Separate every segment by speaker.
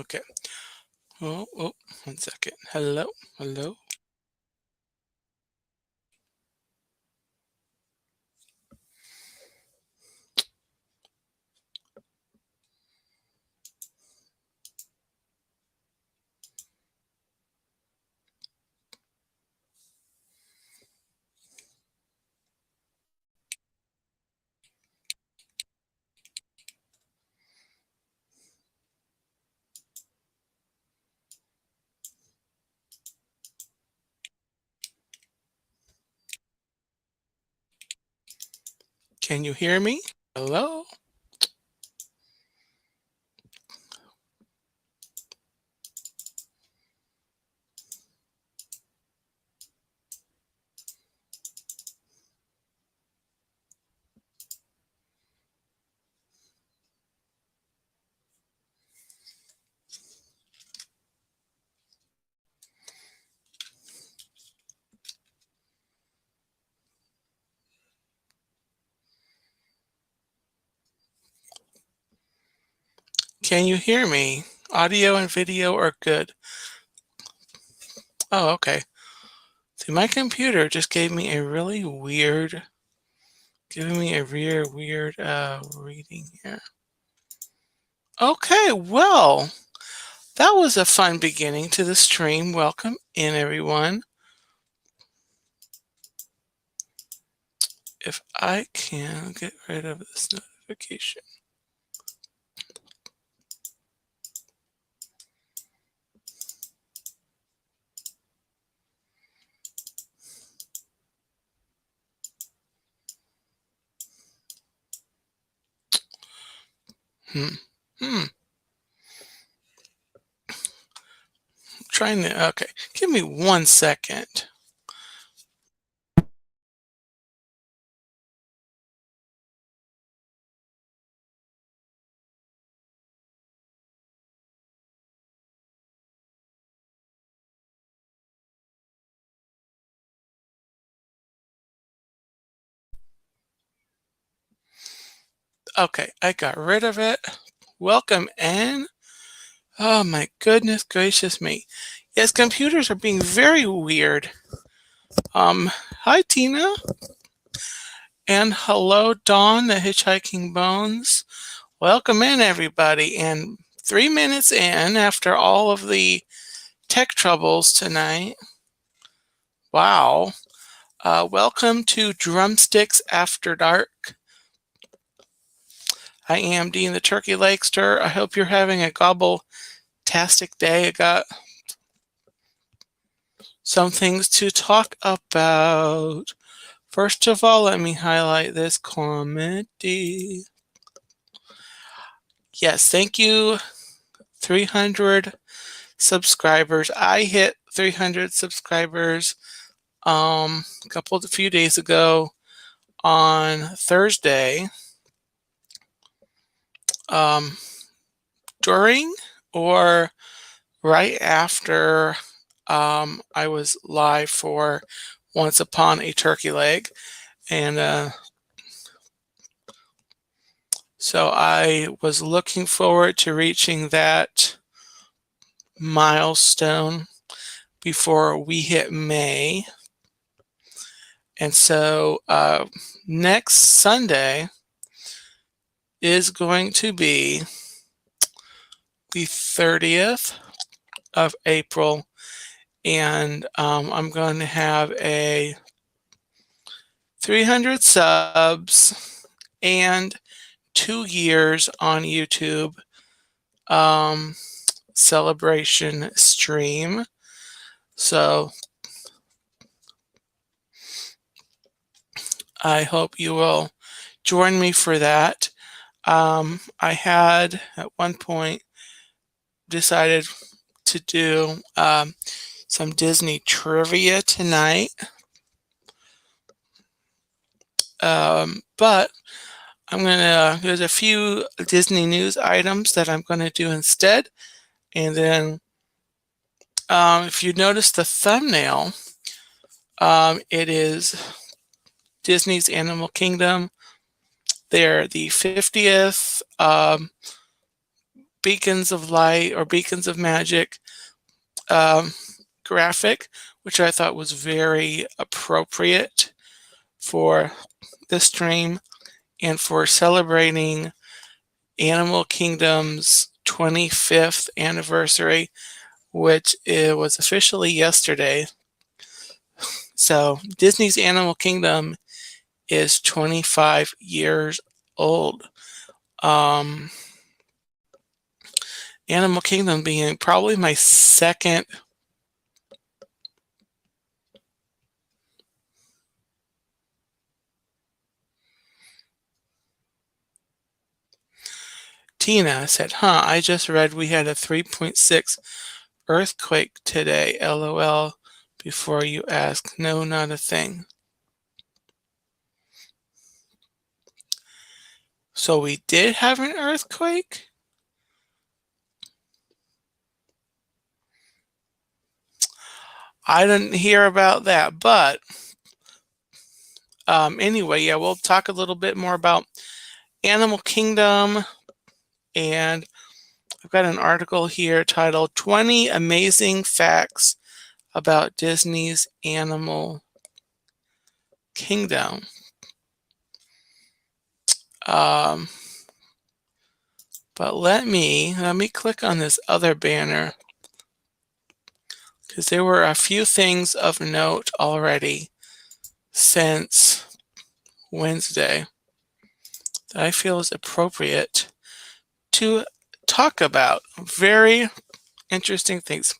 Speaker 1: Okay. Oh, 1 second. Hello, hello. Can you hear me? Hello? Can you hear me? Audio and video are good. Oh, okay. See, my computer just gave me a really weird, reading here. Okay, well, that was a fun beginning to the stream. Welcome in, everyone. If I can get rid of this notification. Trying to, okay, give me 1 second. Okay, I got rid of it. Welcome in. Oh my goodness gracious me. Yes, computers are being very weird. Hi Tina. And hello Dawn, the Hitchhiking Bones. Welcome in everybody. And 3 minutes in after all of the tech troubles tonight. Wow. Welcome to Drumsticks After Dark. I am Dean the Turkey Legster. I hope you're having a gobble-tastic day. I got some things to talk about. First of all, let me highlight this comedy. Yes, thank you. 300 subscribers. I hit 300 subscribers a few days ago on Thursday. During or right after I was live for Once Upon a Turkey Leg, and so I was looking forward to reaching that milestone before we hit May. And so next Sunday is going to be the 30th of April, and I'm going to have a 300 subs and 2 years on YouTube celebration stream. So I hope you will join me for that. I had at one point decided to do some Disney trivia tonight, but there's a few Disney news items that I'm gonna do instead. And then if you notice the thumbnail, it is Disney's Animal Kingdom. They're the 50th beacons of light or beacons of magic graphic, which I thought was very appropriate for this stream and for celebrating Animal Kingdom's 25th anniversary, which it was officially yesterday. So Disney's Animal Kingdom is 25 years old. Animal Kingdom being probably my second Tina said, I just read we had a 3.6 earthquake today, LOL, before you ask. No, not a thing. So we did have an earthquake? I didn't hear about that, but anyway, yeah, we'll talk a little bit more about Animal Kingdom, and I've got an article here titled 20 Amazing Facts About Disney's Animal Kingdom. But let me click on this other banner, because there were a few things of note already since Wednesday that I feel is appropriate to talk about. Very interesting things.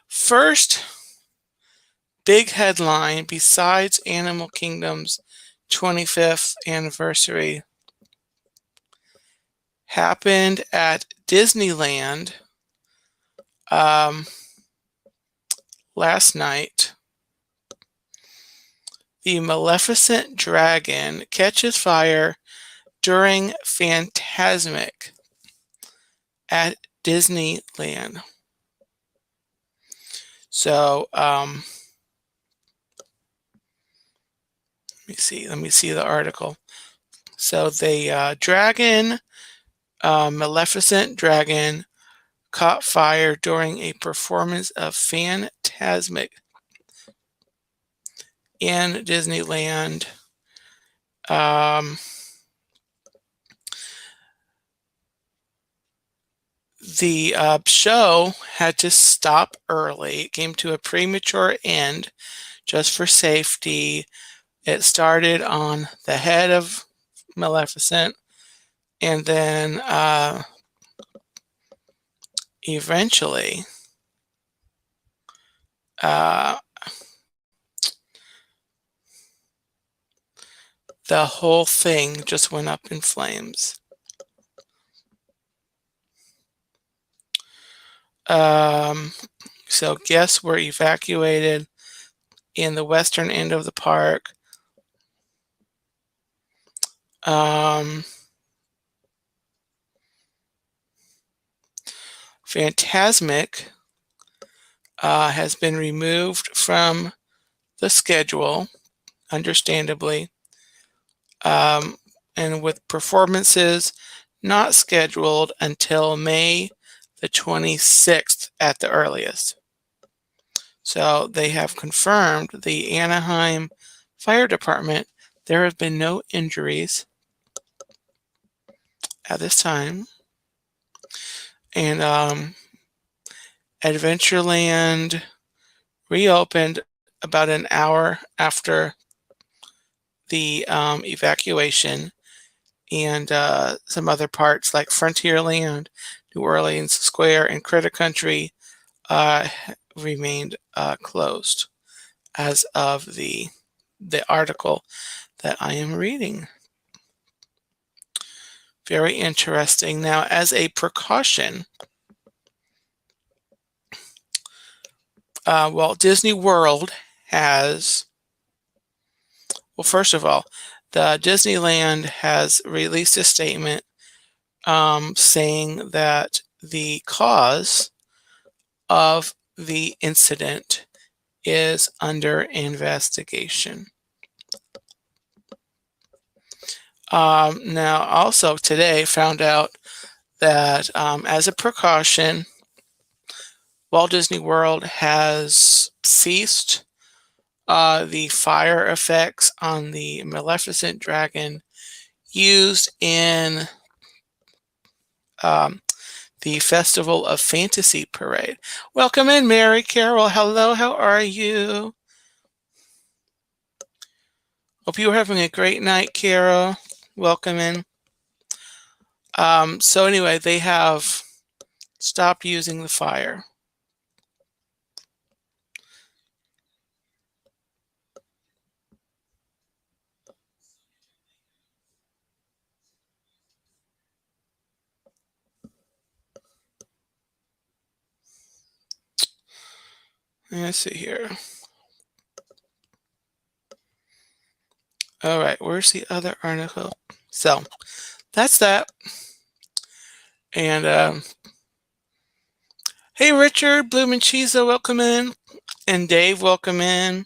Speaker 1: First big headline besides Animal Kingdom's 25th anniversary happened at Disneyland last night. The Maleficent Dragon catches fire during Fantasmic at Disneyland. So let me see the article. So the dragon, Maleficent Dragon, caught fire during a performance of Fantasmic in Disneyland. The show had to stop early. It came to a premature end just for safety. It started on the head of Maleficent, and then eventually the whole thing just went up in flames. So guests were evacuated in the western end of the park. Fantasmic has been removed from the schedule, understandably, and with performances not scheduled until May the 26th at the earliest. So they have confirmed, the Anaheim Fire Department, there have been no injuries at this time. And Adventureland reopened about an hour after the evacuation, and some other parts like Frontierland, New Orleans Square, and Critter Country remained closed as of the article that I am reading. Very interesting. Now, as a precaution, Walt Disney World has, well, first of all, the Disneyland has released a statement saying that the cause of the incident is under investigation. Now, also today found out that as a precaution, Walt Disney World has ceased the fire effects on the Maleficent dragon used in um, the Festival of Fantasy Parade. Welcome in, Mary Carol. Hello, how are you? Hope you are having a great night, Carol. Welcome in. So anyway, they have stopped using the fire. Let's see here. All right, where's the other article? So that's that. And hey, Richard, Bloom and Cheesa, welcome in. And Dave, welcome in.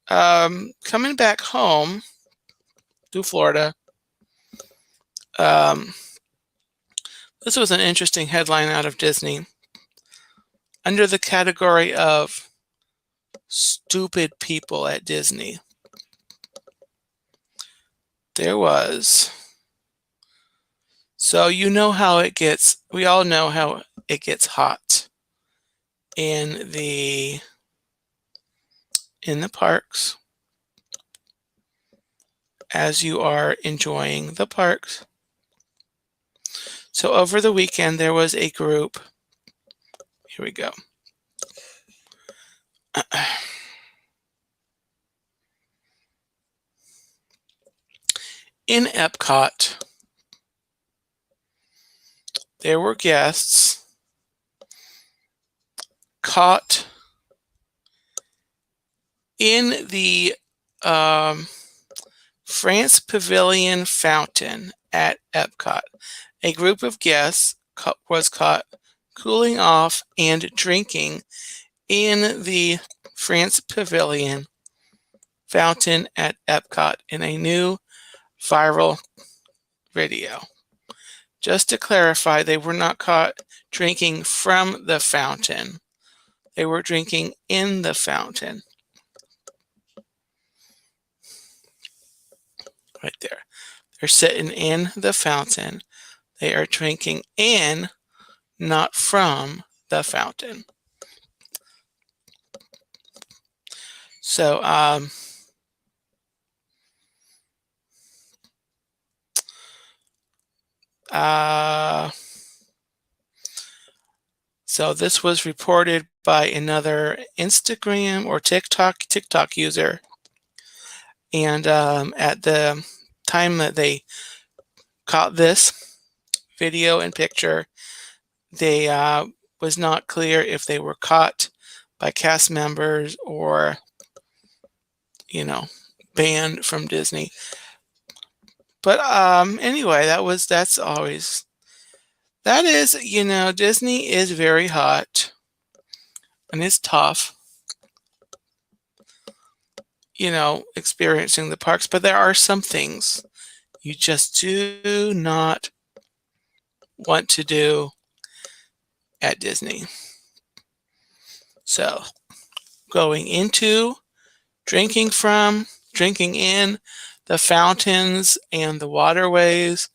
Speaker 1: Coming back home to Florida. This was an interesting headline out of Disney. Under the category of stupid people at Disney, there was, so you know how it gets, we all know how it gets hot in the parks as you are enjoying the parks. So over the weekend, there was a group. Here we go. In Epcot, there were guests caught in the France Pavilion fountain at Epcot. A group of guests was caught cooling off and drinking in the France Pavilion fountain at Epcot in a new viral video. Just to clarify, they were not caught drinking from the fountain. They were drinking in the fountain. Right there. They're sitting in the fountain. They are drinking in, not from the fountain. So, so this was reported by another Instagram or TikTok user. And at the time that they caught this video and picture, they was not clear if they were caught by cast members or, banned from Disney. But anyway, that is, Disney is very hot and it's tough, experiencing the parks, but there are some things you just do not want to do at Disney. So going into, drinking from, drinking in the fountains and the waterways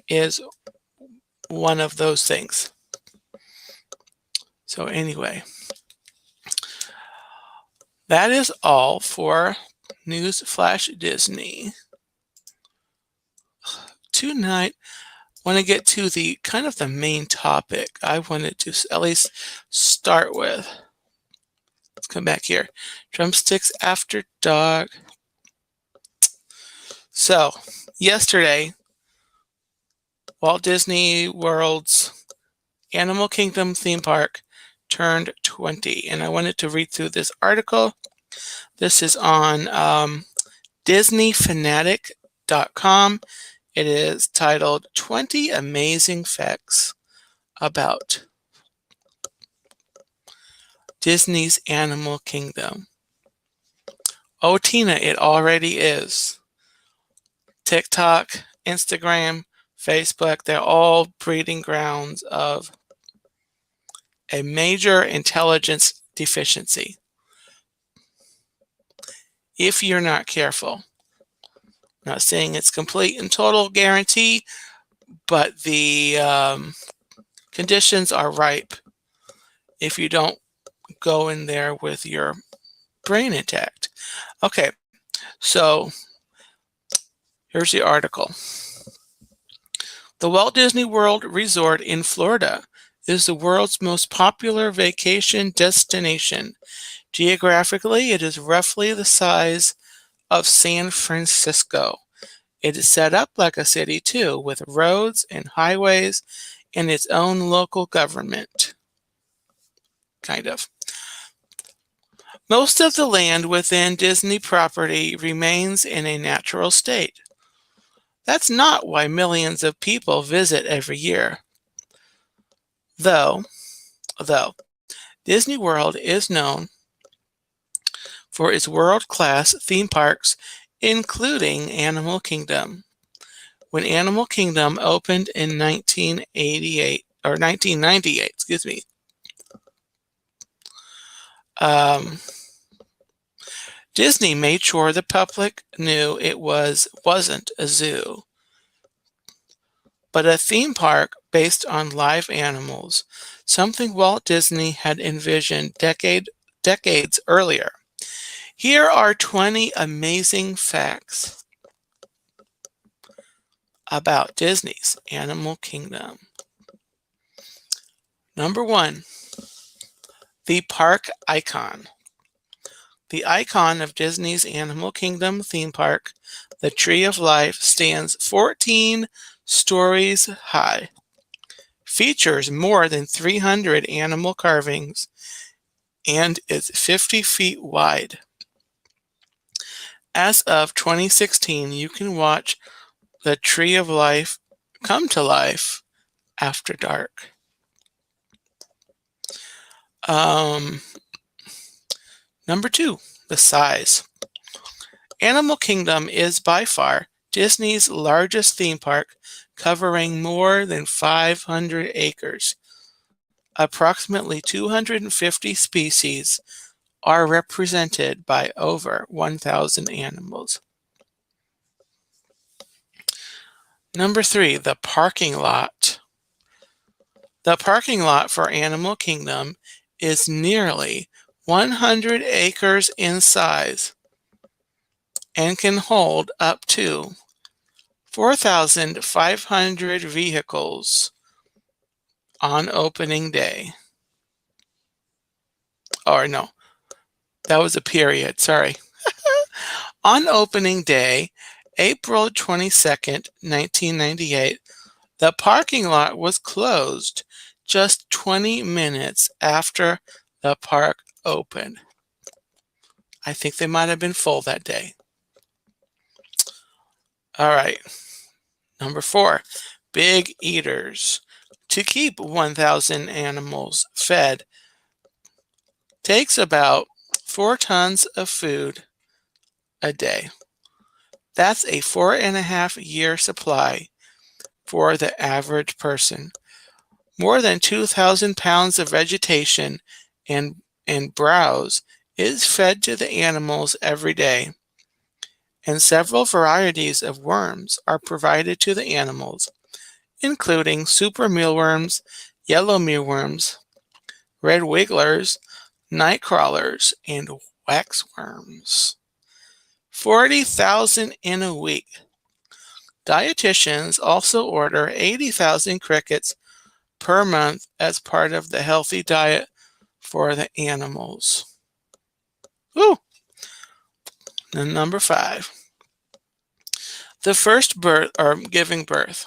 Speaker 1: is one of those things. So anyway, that is all for Newsflash Disney. Tonight, I want to get to the kind of the main topic I wanted to at least start with. Let's come back here. Drumsticks After Dark. So, yesterday, Walt Disney World's Animal Kingdom theme park turned 20. And I wanted to read through this article. This is on DisneyFanatic.com. It is titled 20 Amazing Facts About Disney's Animal Kingdom. Oh, Tina, it already is. TikTok, Instagram, Facebook, they're all breeding grounds of a major intelligence deficiency if you're not careful. Not saying it's complete and total guarantee, but the conditions are ripe if you don't go in there with your brain intact. Okay, so here's the article. The Walt Disney World Resort in Florida is the world's most popular vacation destination. Geographically, it is roughly the size of San Francisco. It is set up like a city too, with roads and highways and its own local government. Kind of. Most of the land within Disney property remains in a natural state. That's not why millions of people visit every year. Though Disney World is known for its world-class theme parks, including Animal Kingdom. When Animal Kingdom opened in 1998, excuse me, Disney made sure the public knew it wasn't a zoo, but a theme park based on live animals, something Walt Disney had envisioned decades earlier. Here are 20 amazing facts about Disney's Animal Kingdom. Number 1, the park icon. The icon of Disney's Animal Kingdom theme park, the Tree of Life, stands 14 stories high, features more than 300 animal carvings, and is 50 feet wide. As of 2016, you can watch the Tree of Life come to life after dark. Number 2, the size. Animal Kingdom is by far Disney's largest theme park, covering more than 500 acres. Approximately 250 species are represented by over 1,000 animals. Number 3, the parking lot. The parking lot for Animal Kingdom is nearly 100 acres in size and can hold up to 4,500 vehicles on opening day. Or no, that was a period, sorry. On opening day, April 22nd, 1998, the parking lot was closed just 20 minutes after the park opened. I think they might have been full that day. All right. Number 4, big eaters. To keep 1,000 animals fed takes about 4 tons of food a day. That's a 4.5-year supply for the average person. More than 2,000 pounds of vegetation and browse is fed to the animals every day, and several varieties of worms are provided to the animals, including super mealworms, yellow mealworms, red wigglers, night crawlers, and waxworms. 40,000 in a week. Dietitians also order 80,000 crickets per month as part of the healthy diet for the animals. Woo! And number 5, the first birth, or giving birth.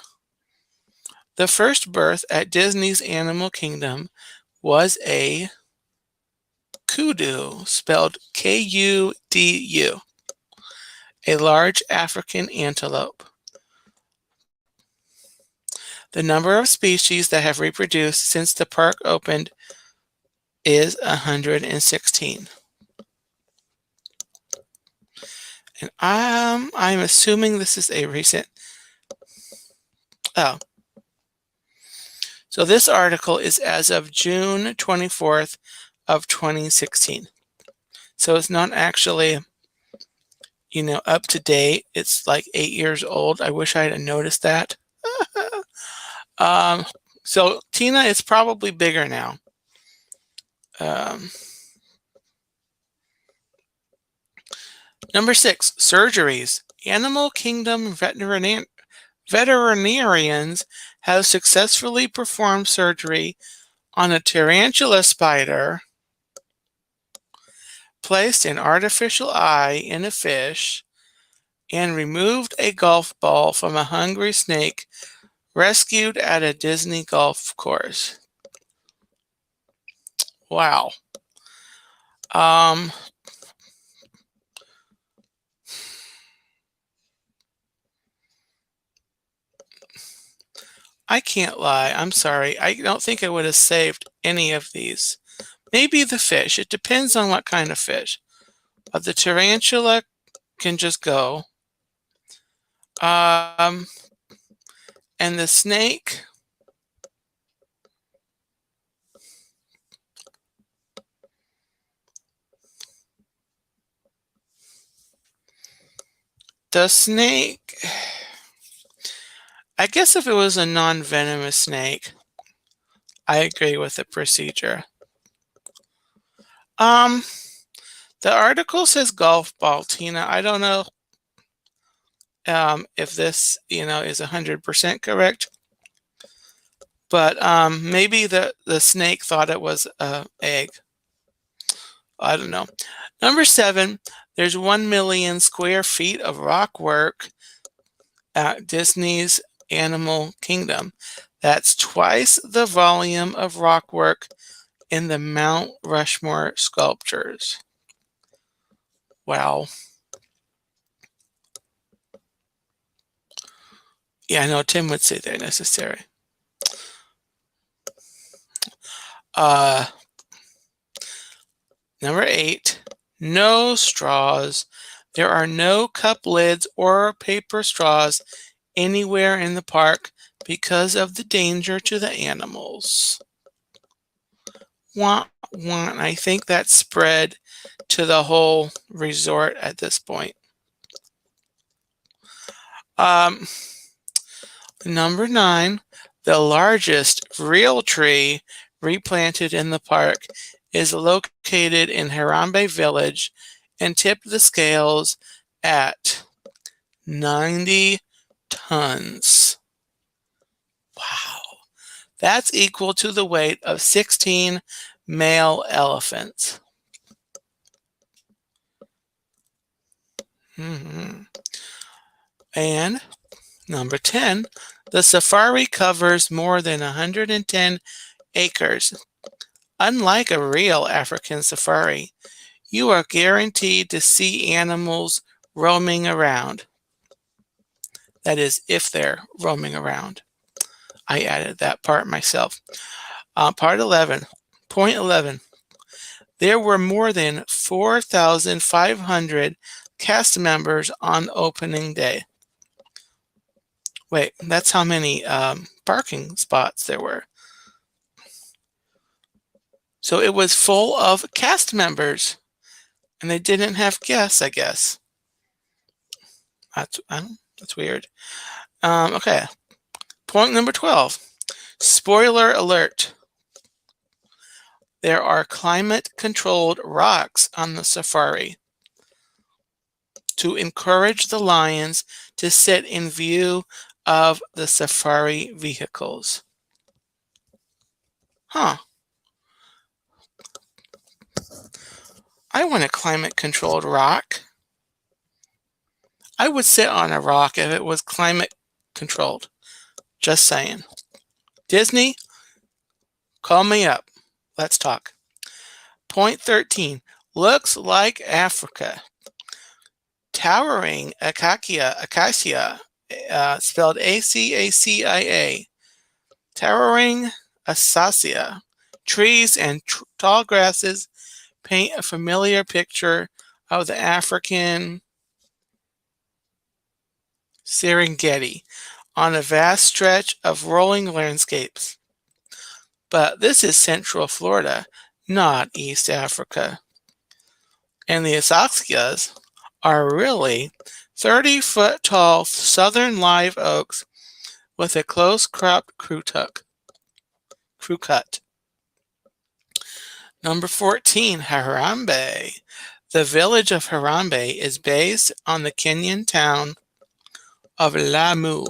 Speaker 1: The first birth at Disney's Animal Kingdom was a kudu, spelled Kudu, a large African antelope. The number of species that have reproduced since the park opened is 116. And I'm assuming this is a recent. Oh, so this article is as of June 24th of 2016. So it's not actually, up to date. It's like 8 years old. I wish I had noticed that. um, so Tina, it's probably bigger now. Number 6, surgeries. Animal Kingdom veterinarians have successfully performed surgery on a tarantula spider, placed an artificial eye in a fish, and removed a golf ball from a hungry snake rescued at a Disney golf course. Wow. I can't lie. I'm sorry. I don't think I would have saved any of these. Maybe the fish. It depends on what kind of fish. But the tarantula can just go. And the snake. The snake. I guess if it was a non-venomous snake, I agree with the procedure. The article says golf ball, Tina. I don't know if this, is 100% correct. But maybe the snake thought it was an egg. I don't know. Number 7, there's 1 million square feet of rock work at Disney's Animal Kingdom. That's twice the volume of rock work in the Mount Rushmore sculptures. Wow. Yeah, I know Tim would say they're necessary. Number 8, no straws. There are no cup lids or paper straws anywhere in the park because of the danger to the animals. I think that's spread to the whole resort at this point. Number 9, the largest real tree replanted in the park is located in Harambe Village and tipped the scales at 90 tons. Wow. That's equal to the weight of 16 male elephants. And number 10, the safari covers more than 110 acres. Unlike a real African safari, you are guaranteed to see animals roaming around. That is, if they're roaming around. I added that part myself. Point 11. There were more than 4,500 cast members on opening day. Wait, that's how many parking spots there were. So it was full of cast members, and they didn't have guests, I guess. That's weird. Okay. Point number 12. Spoiler alert. There are climate-controlled rocks on the safari to encourage the lions to sit in view of the safari vehicles. Huh. I want a climate-controlled rock. I would sit on a rock if it was climate-controlled. Just saying. Disney, call me up. Let's talk. Point 13. Looks like Africa. Towering acacia, spelled Acacia. Towering acacia. Trees and tall grasses paint a familiar picture of the African Serengeti, on a vast stretch of rolling landscapes. But this is Central Florida, not East Africa. And the Asaxias are really 30-foot tall southern live oaks with a close-cropped crew cut. Number 14, Harambe. The village of Harambe is based on the Kenyan town of Lamu.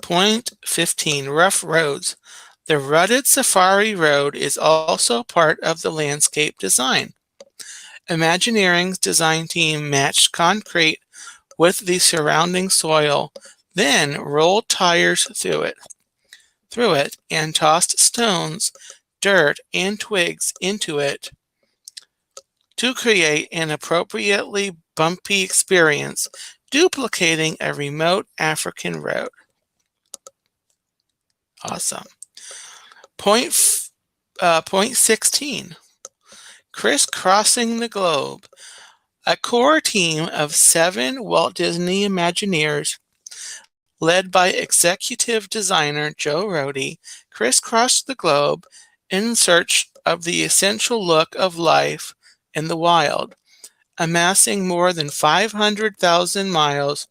Speaker 1: Point 15, rough roads. The rutted Safari Road is also part of the landscape design. Imagineering's design team matched concrete with the surrounding soil, then rolled tires through it, and tossed stones, dirt, and twigs into it to create an appropriately bumpy experience, duplicating a remote African road. Awesome. Point 16, crisscrossing the globe. A core team of 7 Walt Disney Imagineers, led by executive designer Joe Rohde, crisscrossed the globe in search of the essential look of life in the wild, amassing more than 500,000 miles,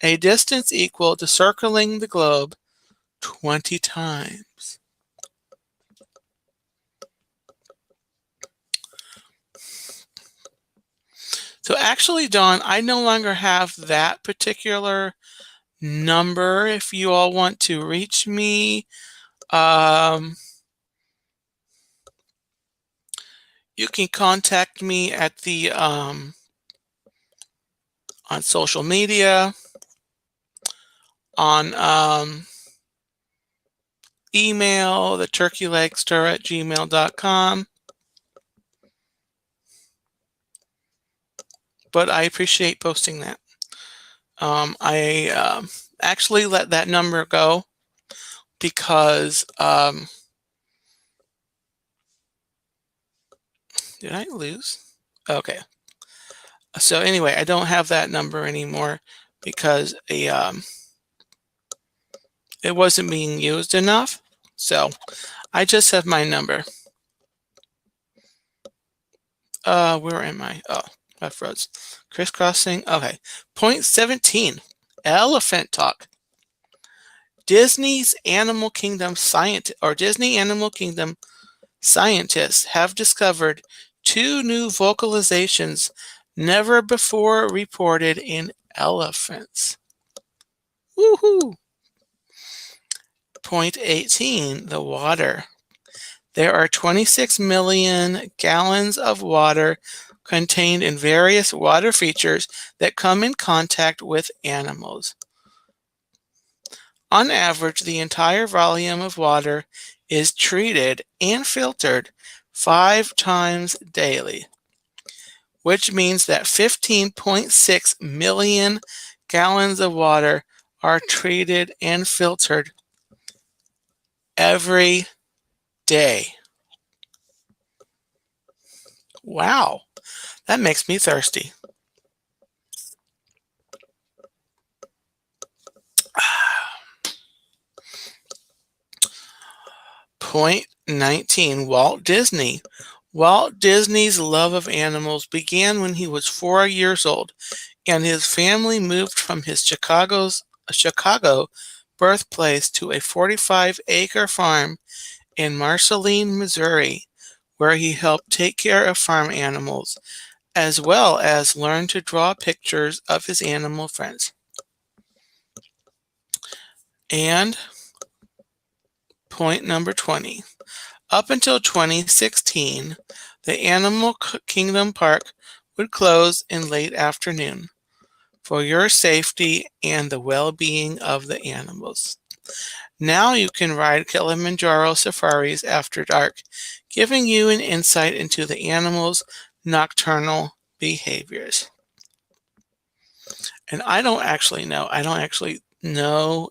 Speaker 1: a distance equal to circling the globe 20 times. So actually, Dawn, I no longer have that particular number. If you all want to reach me, you can contact me at the on social media, on email, the turkeylegster@gmail.com. But I appreciate posting that. I actually let that number go because did I lose? Okay. So anyway, I don't have that number anymore because it wasn't being used enough. So I just have my number. Where am I? Oh, I froze. Crisscrossing. Okay. Point 17. Elephant talk. Disney Animal Kingdom scientists have discovered 2 new vocalizations never before reported in elephants. Woohoo! Point 18, the water. There are 26 million gallons of water contained in various water features that come in contact with animals. On average, the entire volume of water is treated and filtered 5 times daily, which means that 15.6 million gallons of water are treated and filtered every day. Wow, that makes me thirsty. Point 19, Walt Disney. Walt Disney's love of animals began when he was 4 years old, and his family moved from his Chicago birthplace to a 45-acre farm in Marceline, Missouri, where he helped take care of farm animals, as well as learn to draw pictures of his animal friends. And point number 20. Up until 2016, the Animal Kingdom Park would close in late afternoon for your safety and the well-being of the animals. Now you can ride Kilimanjaro safaris after dark, giving you an insight into the animals' nocturnal behaviors. And I don't actually know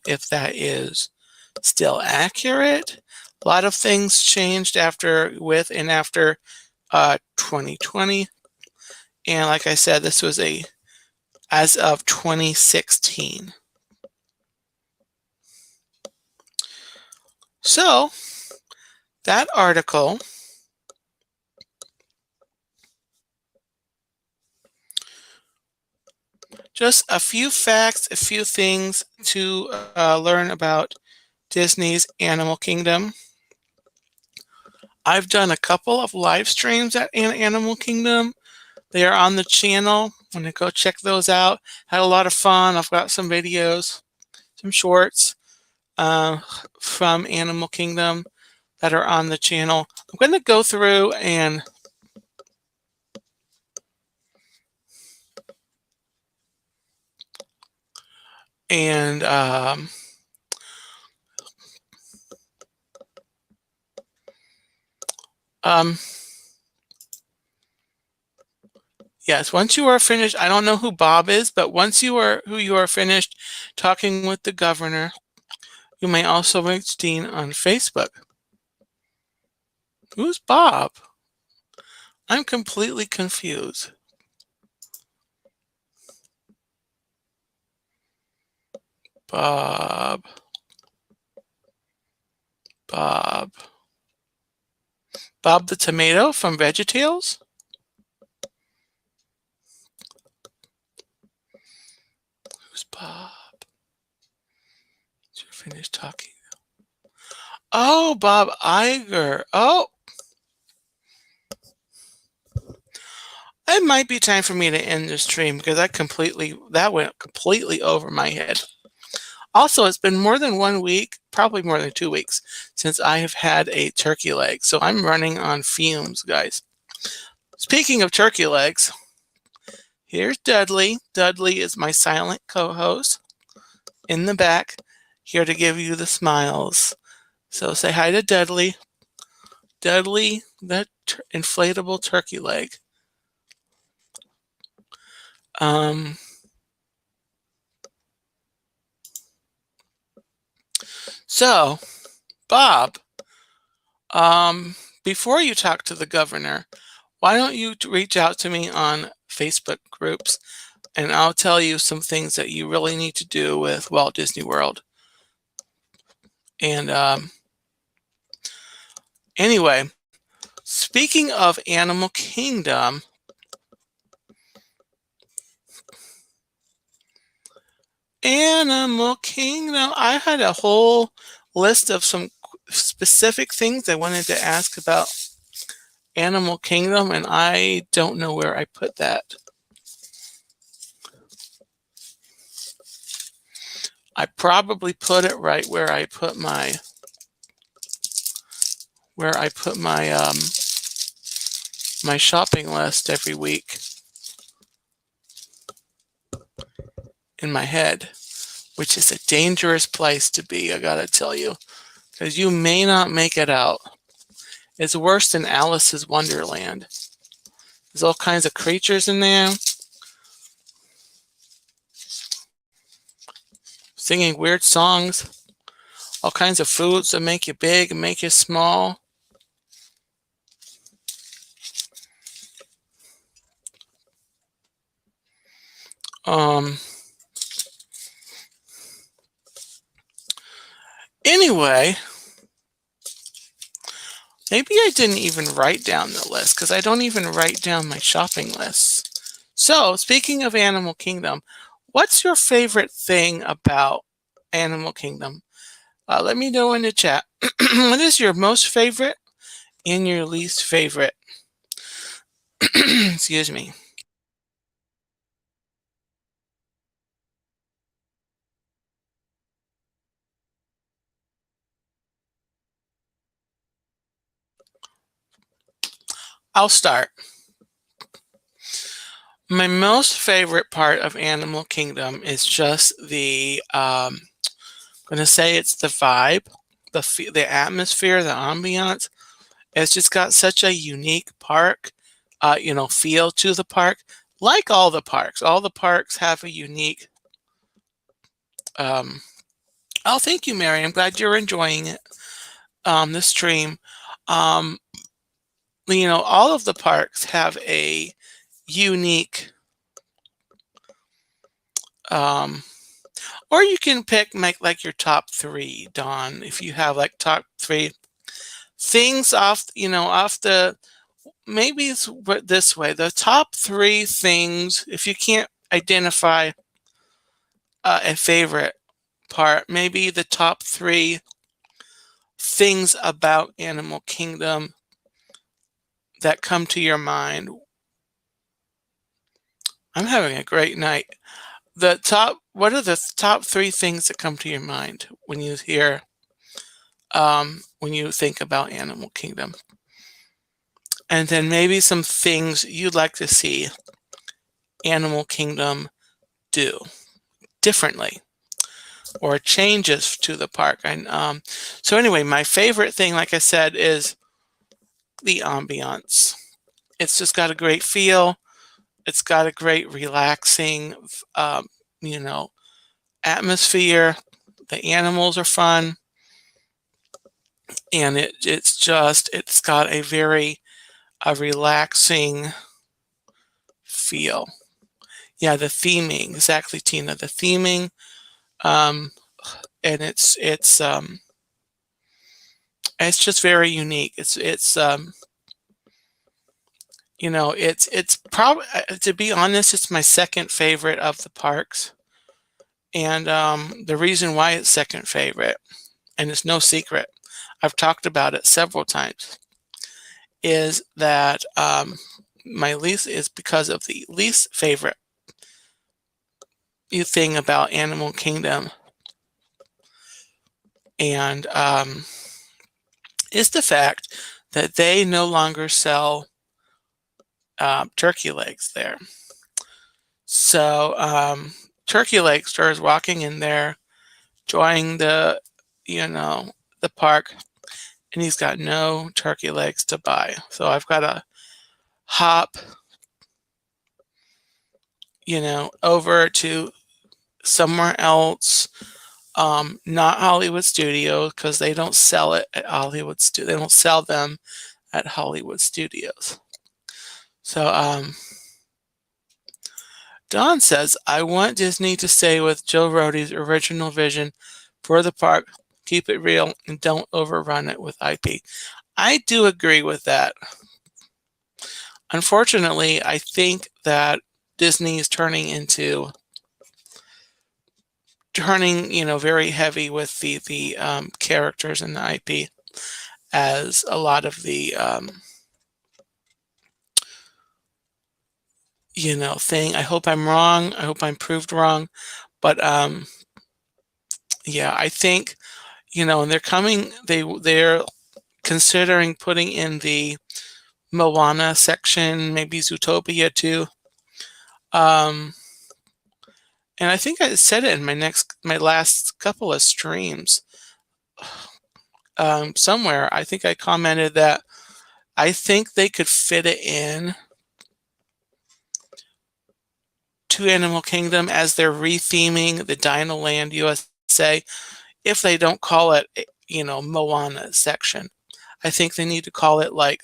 Speaker 1: if that is still accurate. A lot of things changed after 2020. And like I said, this was as of 2016. So that article just a few facts, a few things to learn about Disney's Animal Kingdom. I've done a couple of live streams at Animal Kingdom. They are on the channel. I'm going to go check those out. Had a lot of fun. I've got some videos, some shorts from Animal Kingdom that are on the channel. I'm going to go through and yes, once you are finished, I don't know who Bob is, but once you are finished talking with the governor, you may also reach Dean on Facebook. Who's Bob? I'm completely confused. Bob the tomato from VeggieTales? Who's Bob? Did you finish talking? Oh, Bob Iger. Oh. It might be time for me to end the stream because that went completely over my head. Also, it's been more than 1 week, probably more than 2 weeks, since I have had a turkey leg. So I'm running on fumes, guys. Speaking of turkey legs, here's Dudley. Dudley is my silent co-host in the back, here to give you the smiles. So say hi to Dudley. Dudley, that inflatable turkey leg. So, Bob, before you talk to the governor, why don't you reach out to me on Facebook groups, and I'll tell you some things that you really need to do with Walt Disney World. And anyway, speaking of Animal Kingdom, I had a whole list of some specific things I wanted to ask about Animal Kingdom, and I don't know where I put that. I probably put it right where I put my my shopping list every week in my head, which is a dangerous place to be, I gotta tell you, because you may not make it out. It's worse than Alice's Wonderland. There's all kinds of creatures in there, singing weird songs, all kinds of foods that make you big and make you small. Anyway, maybe I didn't even write down the list because I don't even write down my shopping lists. So, speaking of Animal Kingdom, what's your favorite thing about Animal Kingdom? Let me know in the chat. What is your most favorite and your least favorite? Excuse me. I'll start. My most favorite part of Animal Kingdom is just I'm going to say it's the vibe, the atmosphere, the ambiance. It's just got such a unique park, feel to the park. Like all the parks have a unique. Oh, thank you, Mary. I'm glad you're enjoying it. The stream. All of the parks have a unique, or you can make like your top 3, Dawn, if you have like top 3 things off, off the, maybe it's this way, the top 3 things, if you can't identify a favorite part, maybe the top 3 things about Animal Kingdom that come to your mind. I'm having a great night. What are the top 3 things that come to your mind when you hear, when you think about Animal Kingdom? And then maybe some things you'd like to see Animal Kingdom do differently, or changes to the park. And so anyway, my favorite thing, like I said, is the ambiance. It's just got a great feel. It's got a great relaxing, you know, atmosphere. The animals are fun, and it's got a relaxing feel. Yeah, the theming, exactly, Tina. The theming, and it's just very unique. It's probably, to be honest, it's my second favorite of the parks. And the reason why it's second favorite, and it's no secret, I've talked about it several times, is that my least is because of the least favorite thing about Animal Kingdom, and is the fact that they no longer sell turkey legs there. So Turkey Legster is walking in there, enjoying the park, and he's got no turkey legs to buy. So I've got to hop, over to somewhere else, not Hollywood Studios, because they don't sell it at Hollywood They don't sell them at Hollywood Studios. So Don says, I want Disney to stay with Joe Rohde's original vision for the park, keep it real, and don't overrun it with IP. I do agree with that. Unfortunately, I think that Disney is turning, very heavy with the characters and the IP, as a lot of the thing. I hope I'm wrong. I hope I'm proved wrong, but yeah, I think, and they're considering putting in the Moana section, maybe Zootopia too. And I think I said it in my last couple of streams. Somewhere, I think I commented that I think they could fit it in to Animal Kingdom as they're retheming the Dinoland USA, if they don't call it, Moana section. I think they need to call it like,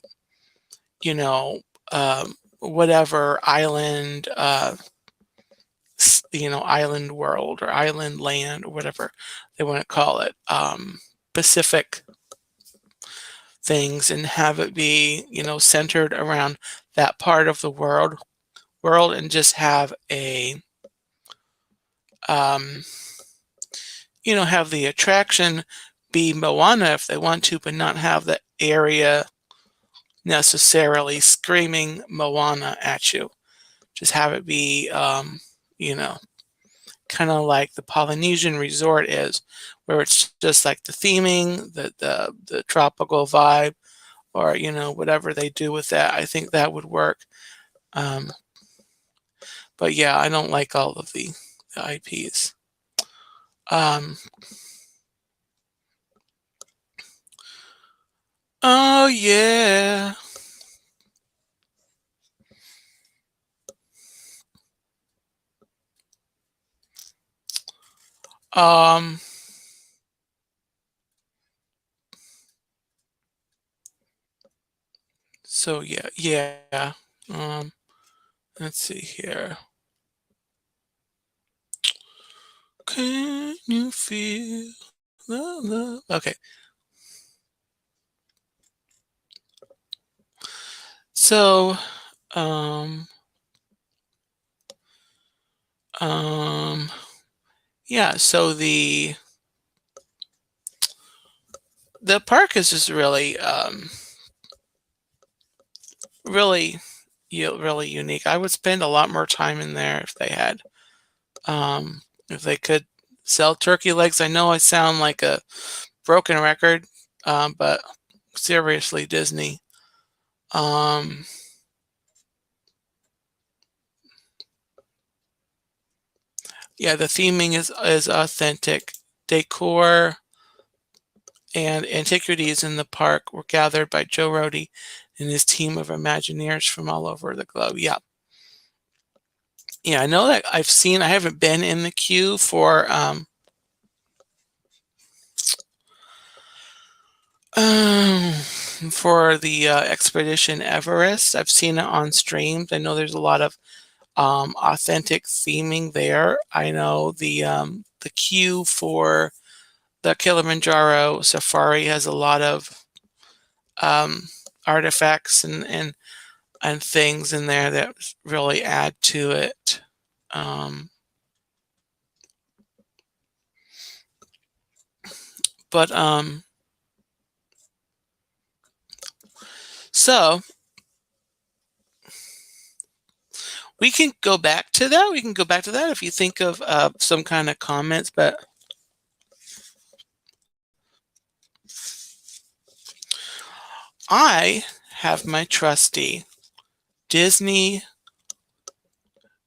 Speaker 1: whatever island, island world or island land or whatever they want to call it, Pacific things, and have it be, centered around that part of the world, and just have have the attraction be Moana if they want to, but not have the area necessarily screaming Moana at you. Just have it be, kind of like the Polynesian resort is, where it's just like the theming, the tropical vibe, or whatever they do with that. I think that would work. But yeah, I don't like all of the IPs. Oh yeah. So yeah. Let's see here. Can you feel the love? Okay. So, um, um, yeah, so the park is just really, really, really unique. I would spend a lot more time in there if they could sell turkey legs. I know I sound like a broken record, but seriously, Disney. Um, yeah, the theming is authentic. Decor and antiquities in the park were gathered by Joe Rohde and his team of Imagineers from all over the globe. Yeah. Yeah, I know that I haven't been in the queue um, for the Expedition Everest. I've seen it on streams. I know there's a lot of authentic theming there. I know the queue for the Kilimanjaro Safari has a lot of um, artifacts and things in there that really add to it. Um, but so we can go back to that. We can go back to that if you think of some kind of comments. But I have my trusty Disney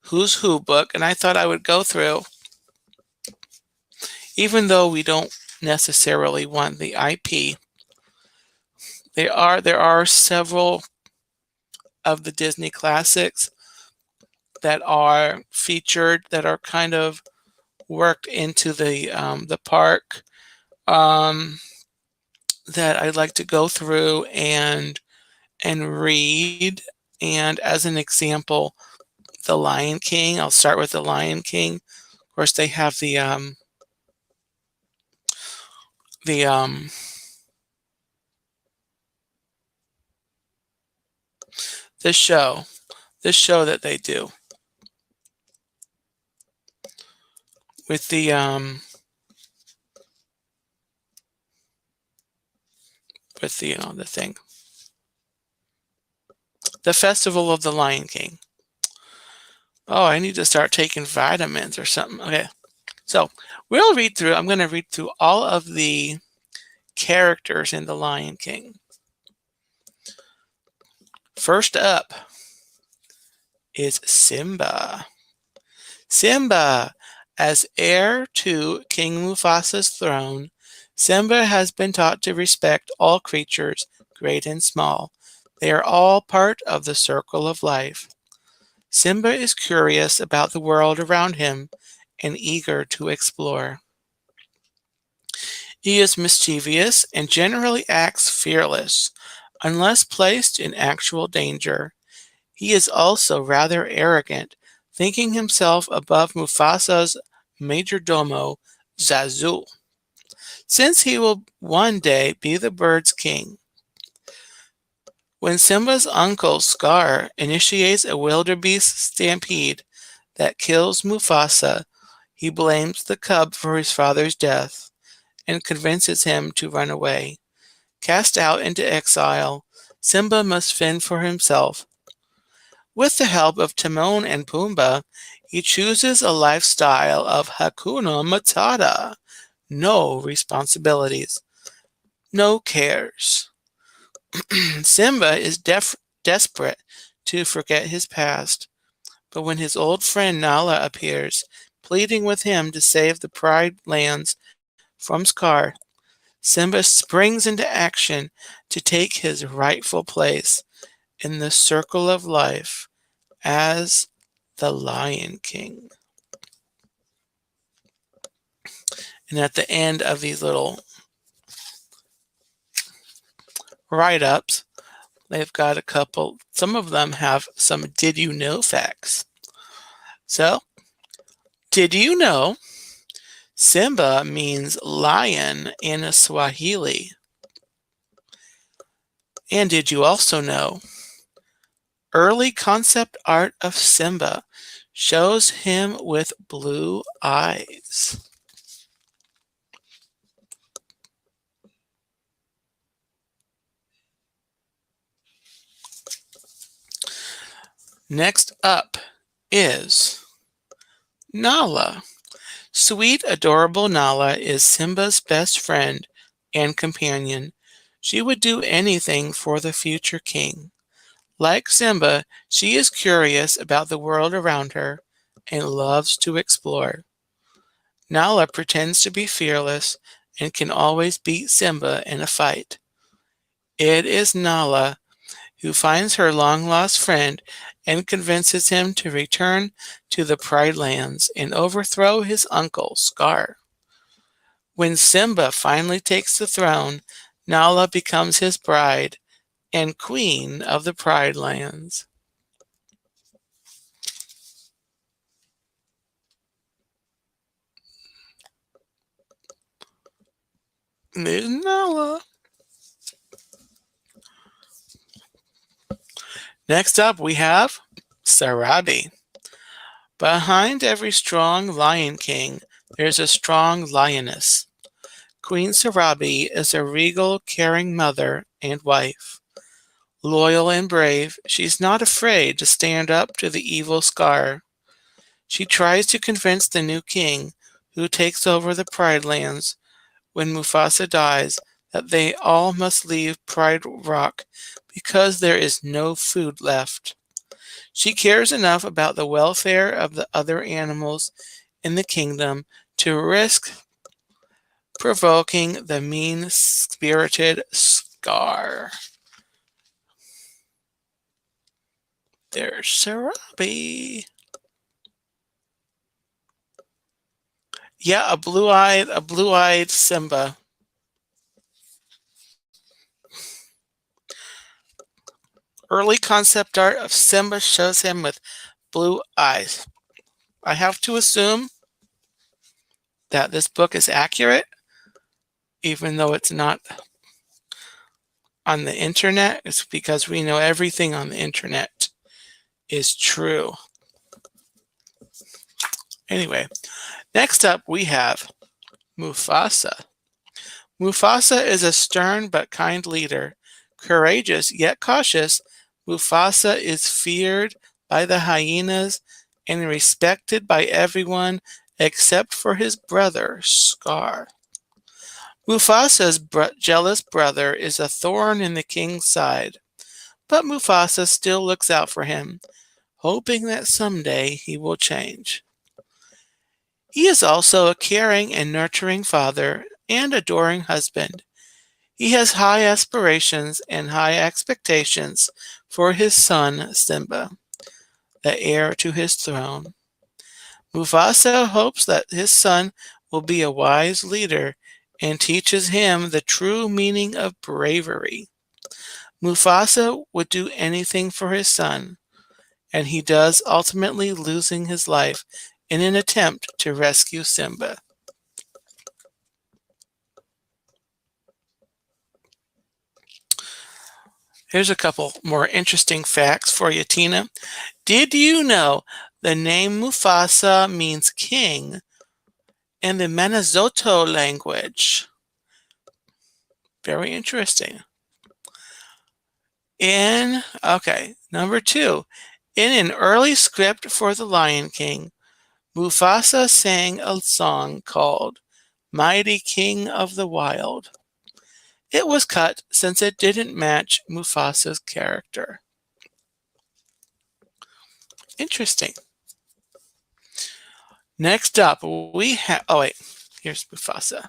Speaker 1: Who's Who book, and I thought I would go through, even though we don't necessarily want the IP. There are several of the Disney classics that are featured that are kind of worked into the park that I'd like to go through and read. And as an example, The Lion King. I'll start with The Lion King. Of course, they have the the show, the show that they do with the the thing, the Festival of the Lion King. Oh, I need to start taking vitamins or something. Okay, so we'll read through. I'm going to read through all of the characters in The Lion King. First up is Simba. Simba, as heir to King Mufasa's throne, Simba has been taught to respect all creatures, great and small. They are all part of the circle of life. Simba is curious about the world around him and eager to explore. He is mischievous and generally acts fearless, unless placed in actual danger. He is also rather arrogant, thinking himself above Mufasa's majordomo, Zazu, since he will one day be the bird's king. When Simba's uncle Scar initiates a wildebeest stampede that kills Mufasa, he blames the cub for his father's death and convinces him to run away. Cast out into exile, Simba must fend for himself. With the help of Timon and Pumbaa, he chooses a lifestyle of Hakuna Matata. No responsibilities, no cares. Simba is desperate to forget his past, but when his old friend Nala appears, pleading with him to save the Pride lands from Scar, Simba springs into action to take his rightful place in the circle of life as the Lion King. And at the end of these little write-ups, they've got a couple, some of them have some did you know facts. So, did you know Simba means lion in Swahili? And did you also know early concept art of Simba shows him with blue eyes? Next up is Nala. Sweet, adorable Nala is Simba's best friend and companion. She would do anything for the future king. Like Simba, she is curious about the world around her and loves to explore. Nala pretends to be fearless and can always beat Simba in a fight. It is Nala who finds her long-lost friend and convinces him to return to the Pride Lands and overthrow his uncle, Scar. When Simba finally takes the throne, Nala becomes his bride and queen of the Pride Lands. There's Nala. Next up, we have Sarabi. Behind every strong lion king, there's a strong lioness. Queen Sarabi is a regal, caring mother and wife. Loyal and brave, she's not afraid to stand up to the evil Scar. She tries to convince the new king, who takes over the Pride Lands when Mufasa dies, that they all must leave Pride Rock because there is no food left. She cares enough about the welfare of the other animals in the kingdom to risk provoking the mean-spirited Scar. There's Sarabi. Yeah, a blue-eyed Simba. Early concept art of Simba shows him with blue eyes. I have to assume that this book is accurate, even though it's not on the internet. It's because we know everything on the internet is true. Anyway, next up we have Mufasa. Mufasa is a stern but kind leader. Courageous yet cautious, Mufasa is feared by the hyenas and respected by everyone except for his brother, Scar. Mufasa's jealous brother is a thorn in the king's side, but Mufasa still looks out for him, hoping that someday he will change. He is also a caring and nurturing father and adoring husband. He has high aspirations and high expectations for his son Simba, the heir to his throne. Mufasa hopes that his son will be a wise leader and teaches him the true meaning of bravery. Mufasa would do anything for his son, and he does, ultimately losing his life in an attempt to rescue Simba. Here's a couple more interesting facts for you, Tina. Did you know the name Mufasa means king in the Manazoto language? Very interesting. Number 2. In an early script for The Lion King, Mufasa sang a song called Mighty King of the Wild. It was cut since it didn't match Mufasa's character. Interesting. Next up, we have, here's Mufasa.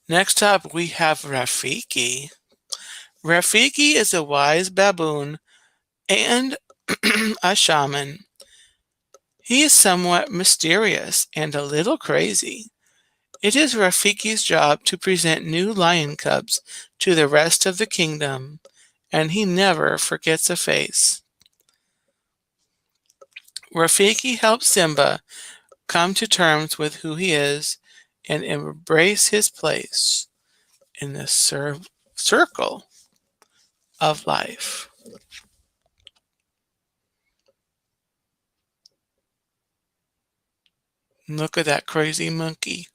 Speaker 1: Next up, we have Rafiki. Rafiki is a wise baboon and a shaman. He is somewhat mysterious and a little crazy. It is Rafiki's job to present new lion cubs to the rest of the kingdom, and he never forgets a face. Rafiki helps Simba come to terms with who he is and embrace his place in the circle of life. Look at that crazy monkey.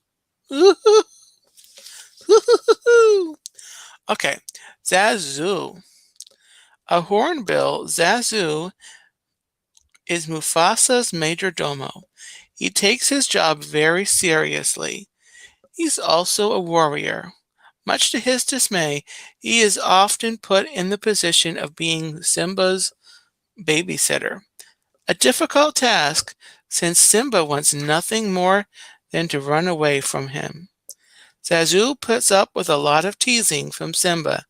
Speaker 1: Okay, Zazu. A hornbill, Zazu is Mufasa's major domo. He takes his job very seriously. He's also a warrior. Much to his dismay, he is often put in the position of being Simba's babysitter. A difficult task, since Simba wants nothing more than to run away from him. Zazu puts up with a lot of teasing from Simba,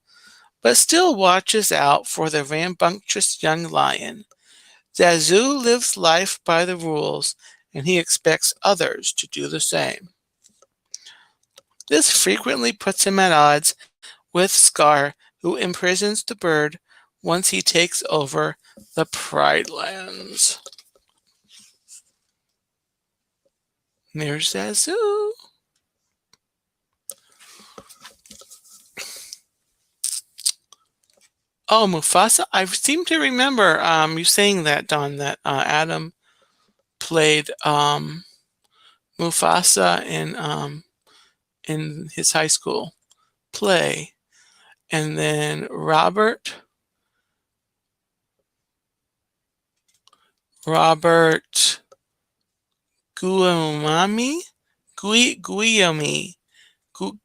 Speaker 1: but still watches out for the rambunctious young lion. Zazu lives life by the rules, and he expects others to do the same. This frequently puts him at odds with Scar, who imprisons the bird once he takes over the Pride Lands. There's Zazu. Oh, Mufasa. I seem to remember you saying that, Don, that Adam played Mufasa in his high school play. And then Robert Guillaume,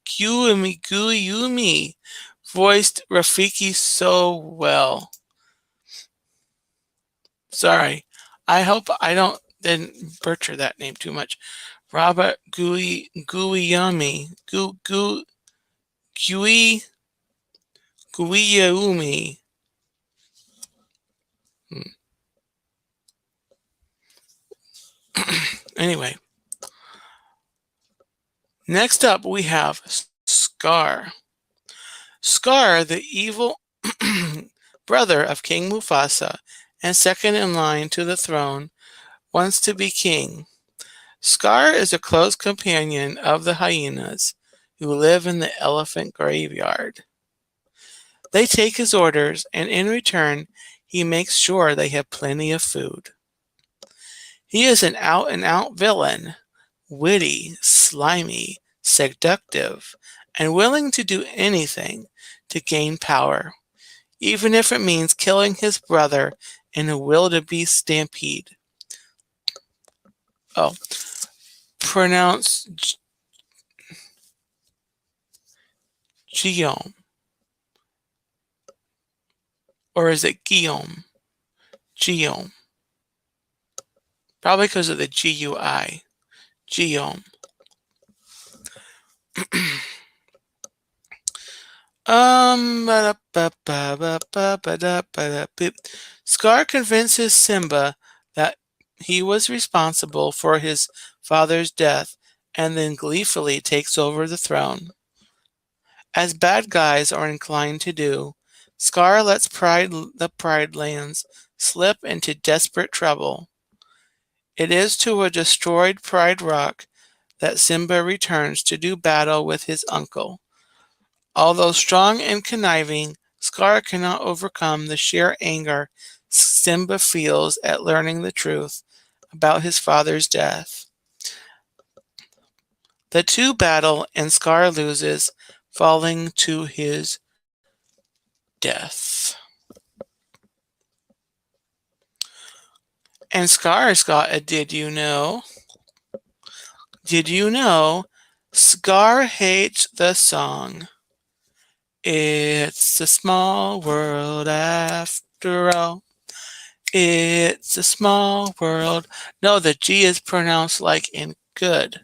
Speaker 1: Guillaume voiced Rafiki so well. Sorry, I hope I didn't butcher that name too much. Robert Guillaume, Guillaume. Anyway, next up we have Scar. Scar, the evil brother of King Mufasa and second in line to the throne, wants to be king. Scar is a close companion of the hyenas who live in the elephant graveyard. They take his orders, and in return, he makes sure they have plenty of food. He is an out-and-out villain, witty, slimy, seductive, and willing to do anything to gain power, even if it means killing his brother in a wildebeest stampede. Oh, pronounced Guillaume. Or is it Guillaume? Guillaume. Probably because of the G-U-I. Guillaume. Scar convinces Simba that he was responsible for his father's death and then gleefully takes over the throne. As bad guys are inclined to do, Scar lets the Pride Lands slip into desperate trouble. It is to a destroyed Pride Rock that Simba returns to do battle with his uncle. Although strong and conniving, Scar cannot overcome the sheer anger Simba feels at learning the truth about his father's death. The two battle and Scar loses, falling to his death. And Scar's got a did you know? Did you know Scar hates the song? It's a small world after all. It's a small world. No, the G is pronounced like in good.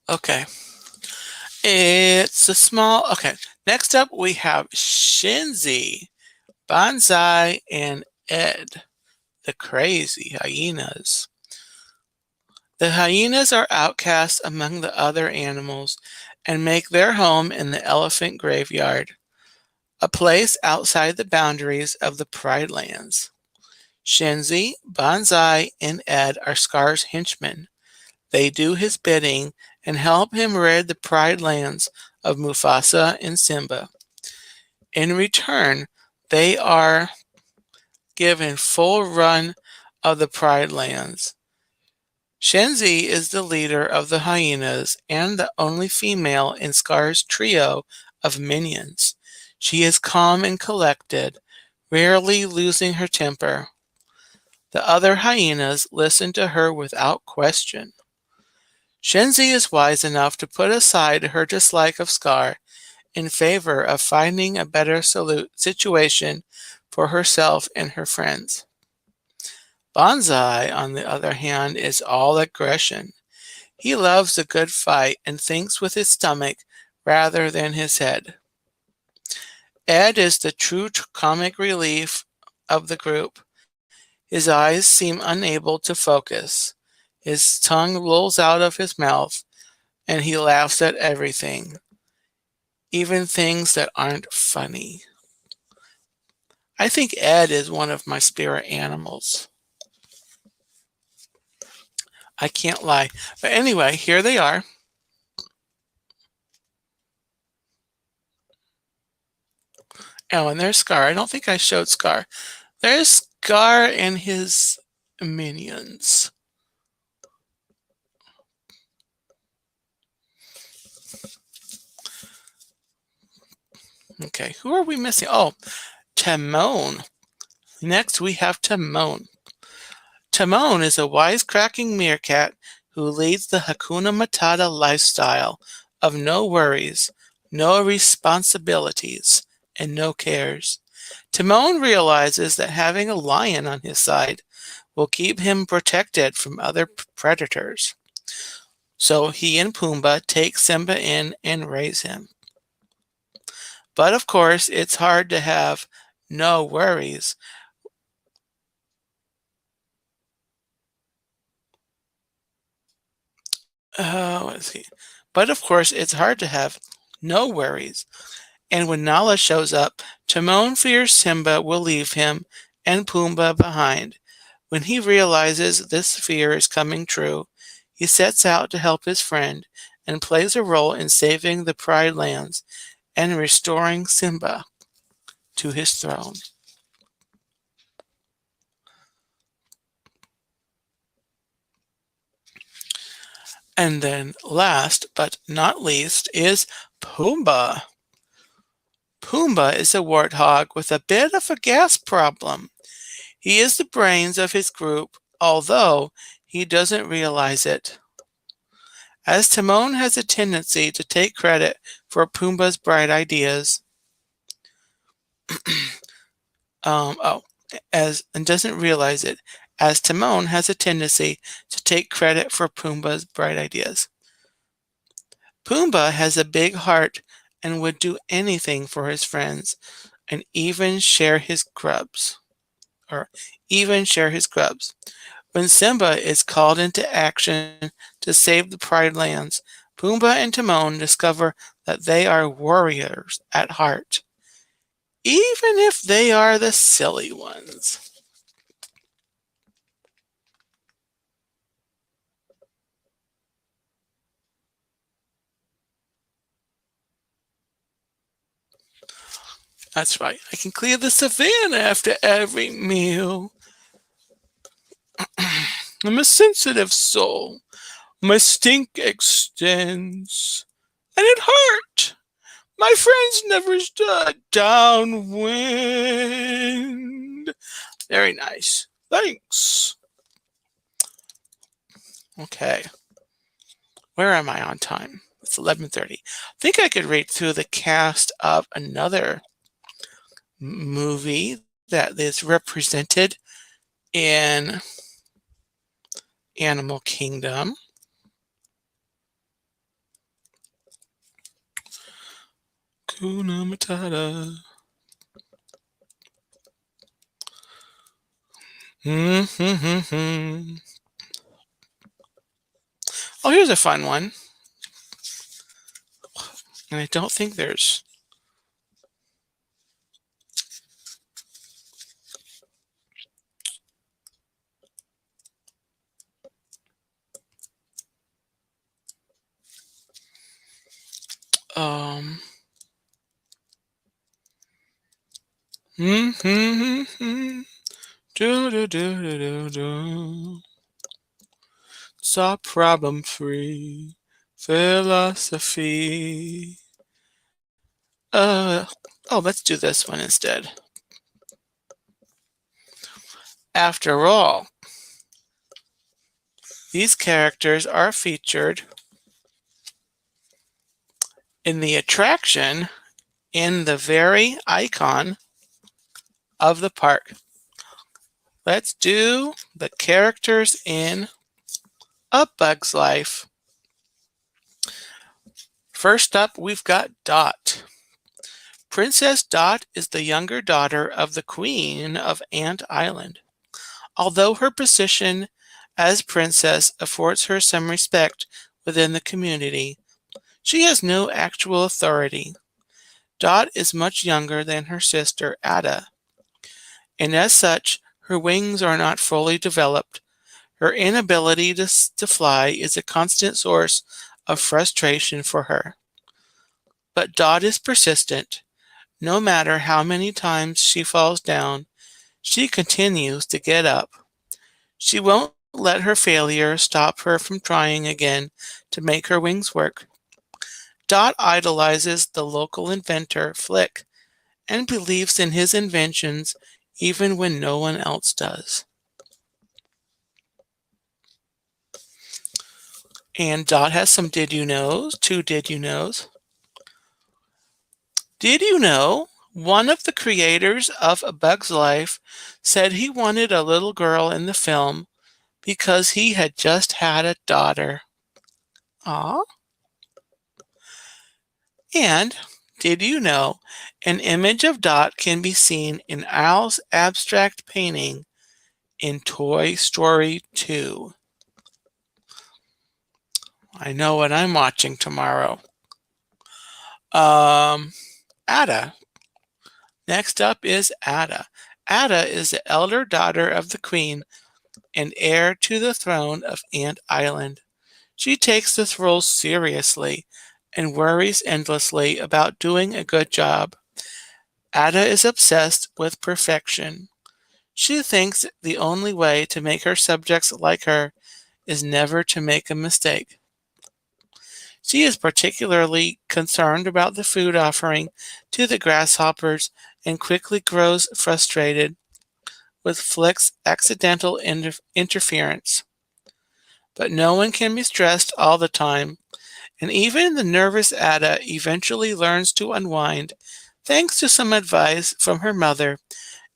Speaker 1: Okay. It's a small... Okay. Next up, we have Shinzi, Banzai, and Ed, the crazy hyenas. The hyenas are outcasts among the other animals and make their home in the elephant graveyard, a place outside the boundaries of the Pride Lands. Shenzi, Banzai, and Ed are Scar's henchmen. They do his bidding and help him rid the Pride Lands of Mufasa and Simba. In return, they are given full run of the Pride Lands. Shenzi is the leader of the hyenas and the only female in Scar's trio of minions. She is calm and collected, rarely losing her temper. The other hyenas listen to her without question. Shenzi is wise enough to put aside her dislike of Scar in favor of finding a better situation for herself and her friends. Banzai, on the other hand, is all aggression. He loves a good fight and thinks with his stomach rather than his head. Ed is the true comic relief of the group. His eyes seem unable to focus. His tongue rolls out of his mouth, and he laughs at everything, even things that aren't funny. I think Ed is one of my spirit animals. I can't lie. But anyway, here they are. Oh, and there's Scar. I don't think I showed Scar. There's Scar and his minions. Okay, who are we missing? Oh, Timon. Next, we have Timon. Timon is a wisecracking meerkat who leads the Hakuna Matata lifestyle of no worries, no responsibilities, and no cares. Timon realizes that having a lion on his side will keep him protected from other predators. So he and Pumbaa take Simba in and raise him. But of course, it's hard to have no worries. Let's see. But of course, it's hard to have no worries. And when Nala shows up, Timon fears Simba will leave him and Pumbaa behind. When he realizes this fear is coming true, he sets out to help his friend and plays a role in saving the Pride Lands and restoring Simba to his throne. And then last but not least is Pumbaa. Pumbaa is a warthog with a bit of a gas problem. He is the brains of his group, although he doesn't realize it. As Timon has a tendency to take credit for Pumbaa's bright ideas, and doesn't realize it, as Timon has a tendency to take credit for Pumbaa's bright ideas. Pumbaa has a big heart and would do anything for his friends, and even share his grubs. When Simba is called into action to save the Pride Lands, Pumbaa and Timon discover that they are warriors at heart, even if they are the silly ones. That's right. I can clear the savannah after every meal. I'm a sensitive soul. My stink extends. And it hurt. My friends never stood downwind. Very nice. Thanks. Okay. Where am I on time? It's 11:30. I think I could read through the cast of another movie that is represented in Animal Kingdom. Kuna Matata. Mm-hmm. Oh, here's a fun one. And I don't think there's... Um... Mm-hmm. Do do do do do do. So problem-free philosophy. Uh, oh, let's do this one instead. After all, these characters are featured in the attraction in the very icon of the park. Let's do the characters in A Bug's Life. First up, we've got Dot. Princess Dot is the younger daughter of the Queen of Ant Island. Although her position as princess affords her some respect within the community, she has no actual authority. Dot is much younger than her sister Ada, and as such, her wings are not fully developed. Her inability to fly is a constant source of frustration for her. But Dot is persistent. No matter how many times she falls down, she continues to get up. She won't let her failure stop her from trying again to make her wings work. Dot idolizes the local inventor, Flick, and believes in his inventions even when no one else does. And Dot has some did you knows, two did you knows. Did you know one of the creators of A Bug's Life said he wanted a little girl in the film because he had just had a daughter? Aw. And did you know an image of Dot can be seen in Al's abstract painting in Toy Story 2? I know what I'm watching tomorrow. Ada. Next up is Ada. Ada is the elder daughter of the queen and heir to the throne of Ant Island. She takes this role seriously and worries endlessly about doing a good job. Ada is obsessed with perfection. She thinks the only way to make her subjects like her is never to make a mistake. She is particularly concerned about the food offering to the grasshoppers and quickly grows frustrated with Flick's accidental interference. But no one can be stressed all the time, and even the nervous Ada eventually learns to unwind thanks to some advice from her mother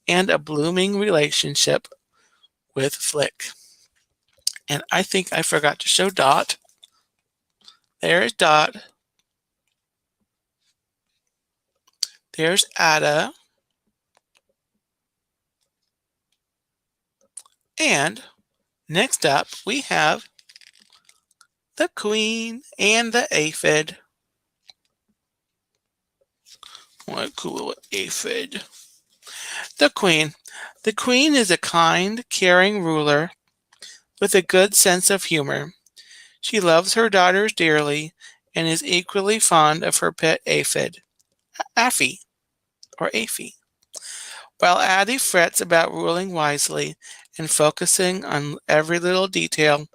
Speaker 1: and a blooming relationship with Flick. And I think I forgot to show Dot. There's Dot. There's Ada. And next up, we have the Queen and the Aphid. What a cool aphid. The Queen. The Queen is a kind, caring ruler with a good sense of humor. She loves her daughters dearly and is equally fond of her pet aphid, Affy, or Afy. While Addie frets about ruling wisely and focusing on every little detail,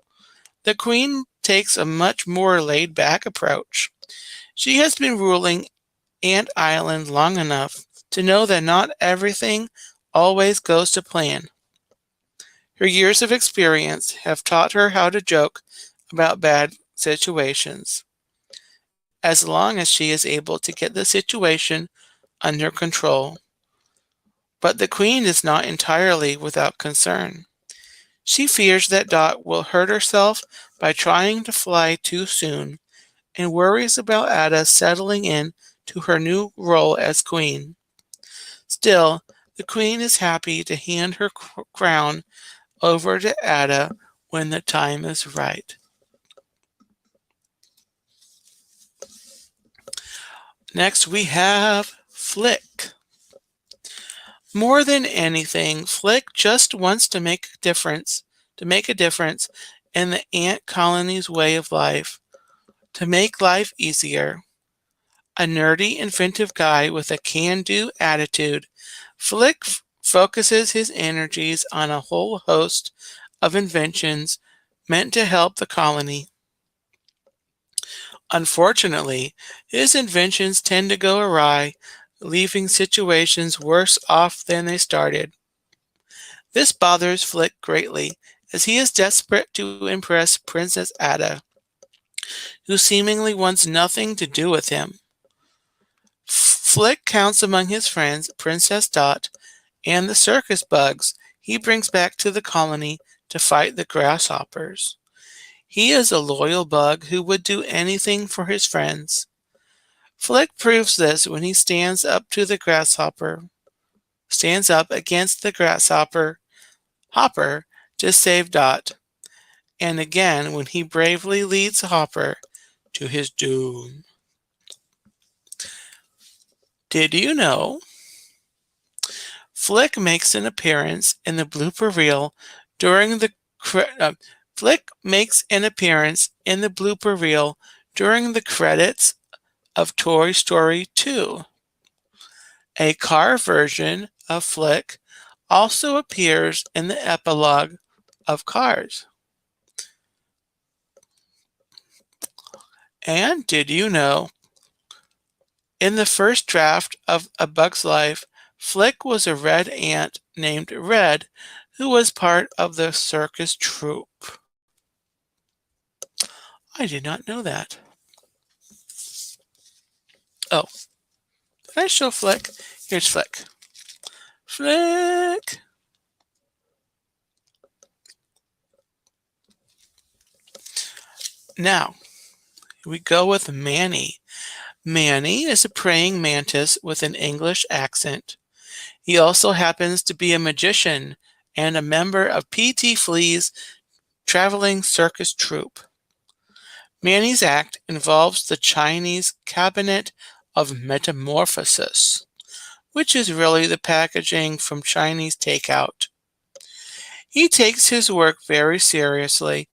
Speaker 1: the Queen takes a much more laid-back approach. She has been ruling Ant Island long enough to know that not everything always goes to plan. Her years of experience have taught her how to joke about bad situations, as long as she is able to get the situation under control. But the Queen is not entirely without concern. She fears that Dot will hurt herself by trying to fly too soon and worries about Ada settling in to her new role as Queen. Still, The queen is happy to hand her crown over to Ada when the time is right. Next we have Flick. More than anything, Flick just wants to make a difference in the ant colony's way of life, to make life easier. A nerdy, inventive guy with a can-do attitude, Flick focuses his energies on a whole host of inventions meant to help the colony. Unfortunately, his inventions tend to go awry, leaving situations worse off than they started. This bothers Flick greatly, as he is desperate to impress Princess Ada, who seemingly wants nothing to do with him. Flick counts among his friends Princess Dot and the circus bugs he brings back to the colony to fight the grasshoppers. He is a loyal bug who would do anything for his friends. Flick proves this when he stands up against the grasshopper Hopper to save Dot, and again when he bravely leads Hopper to his doom. Did you know? Flick makes an appearance in the blooper reel during the credits of Toy Story 2. A car version of Flick also appears in the epilogue of Cars. And did you know? In the first draft of A Bug's Life, Flick was a red ant named Red, who was part of the circus troupe. I did not know that. Oh, did I show Flick? Here's Flick. Flick! Now, we go with Manny. Manny is a praying mantis with an English accent. He also happens to be a magician and a member of P.T. Flea's traveling circus troupe. Manny's act involves the Chinese Cabinet of Metamorphosis, which is really the packaging from Chinese takeout. He takes his work very seriously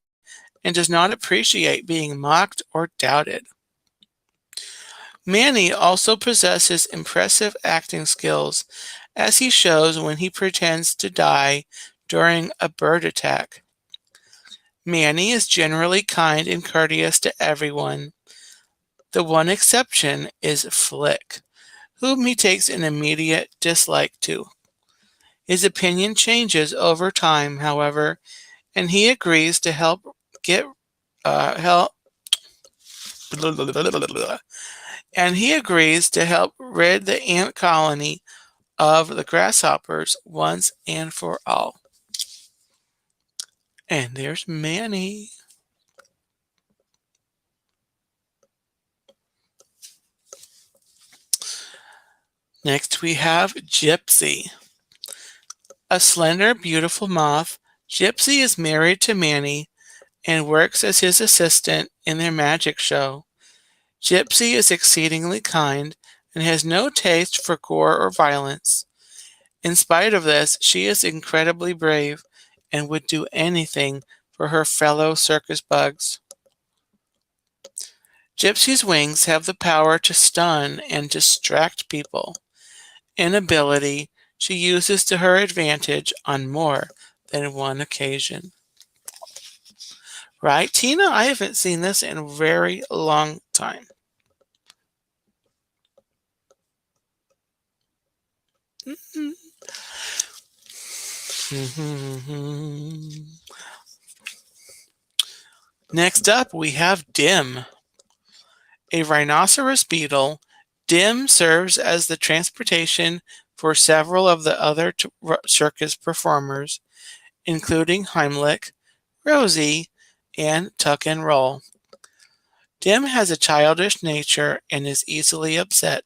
Speaker 1: and does not appreciate being mocked or doubted. Manny also possesses impressive acting skills, as he shows when he pretends to die during a bird attack. Manny is generally kind and courteous to everyone. The one exception is Flick, whom he takes an immediate dislike to. His opinion changes over time, however, and he agrees to help rid the ant colony of the grasshoppers once and for all. And there's Manny. Next we have Gypsy. A slender, beautiful moth, Gypsy is married to Manny and works as his assistant in their magic show. Gypsy is exceedingly kind and has no taste for gore or violence. In spite of this, she is incredibly brave and would do anything for her fellow circus bugs. Gypsy's wings have the power to stun and distract people, an ability she uses to her advantage on more than one occasion. Right, Tina? I haven't seen this in a very long time. Next up, we have Dim. A rhinoceros beetle, Dim serves as the transportation for several of the other circus performers, including Heimlich, Rosie, and Tuck and Roll. Dim has a childish nature and is easily upset.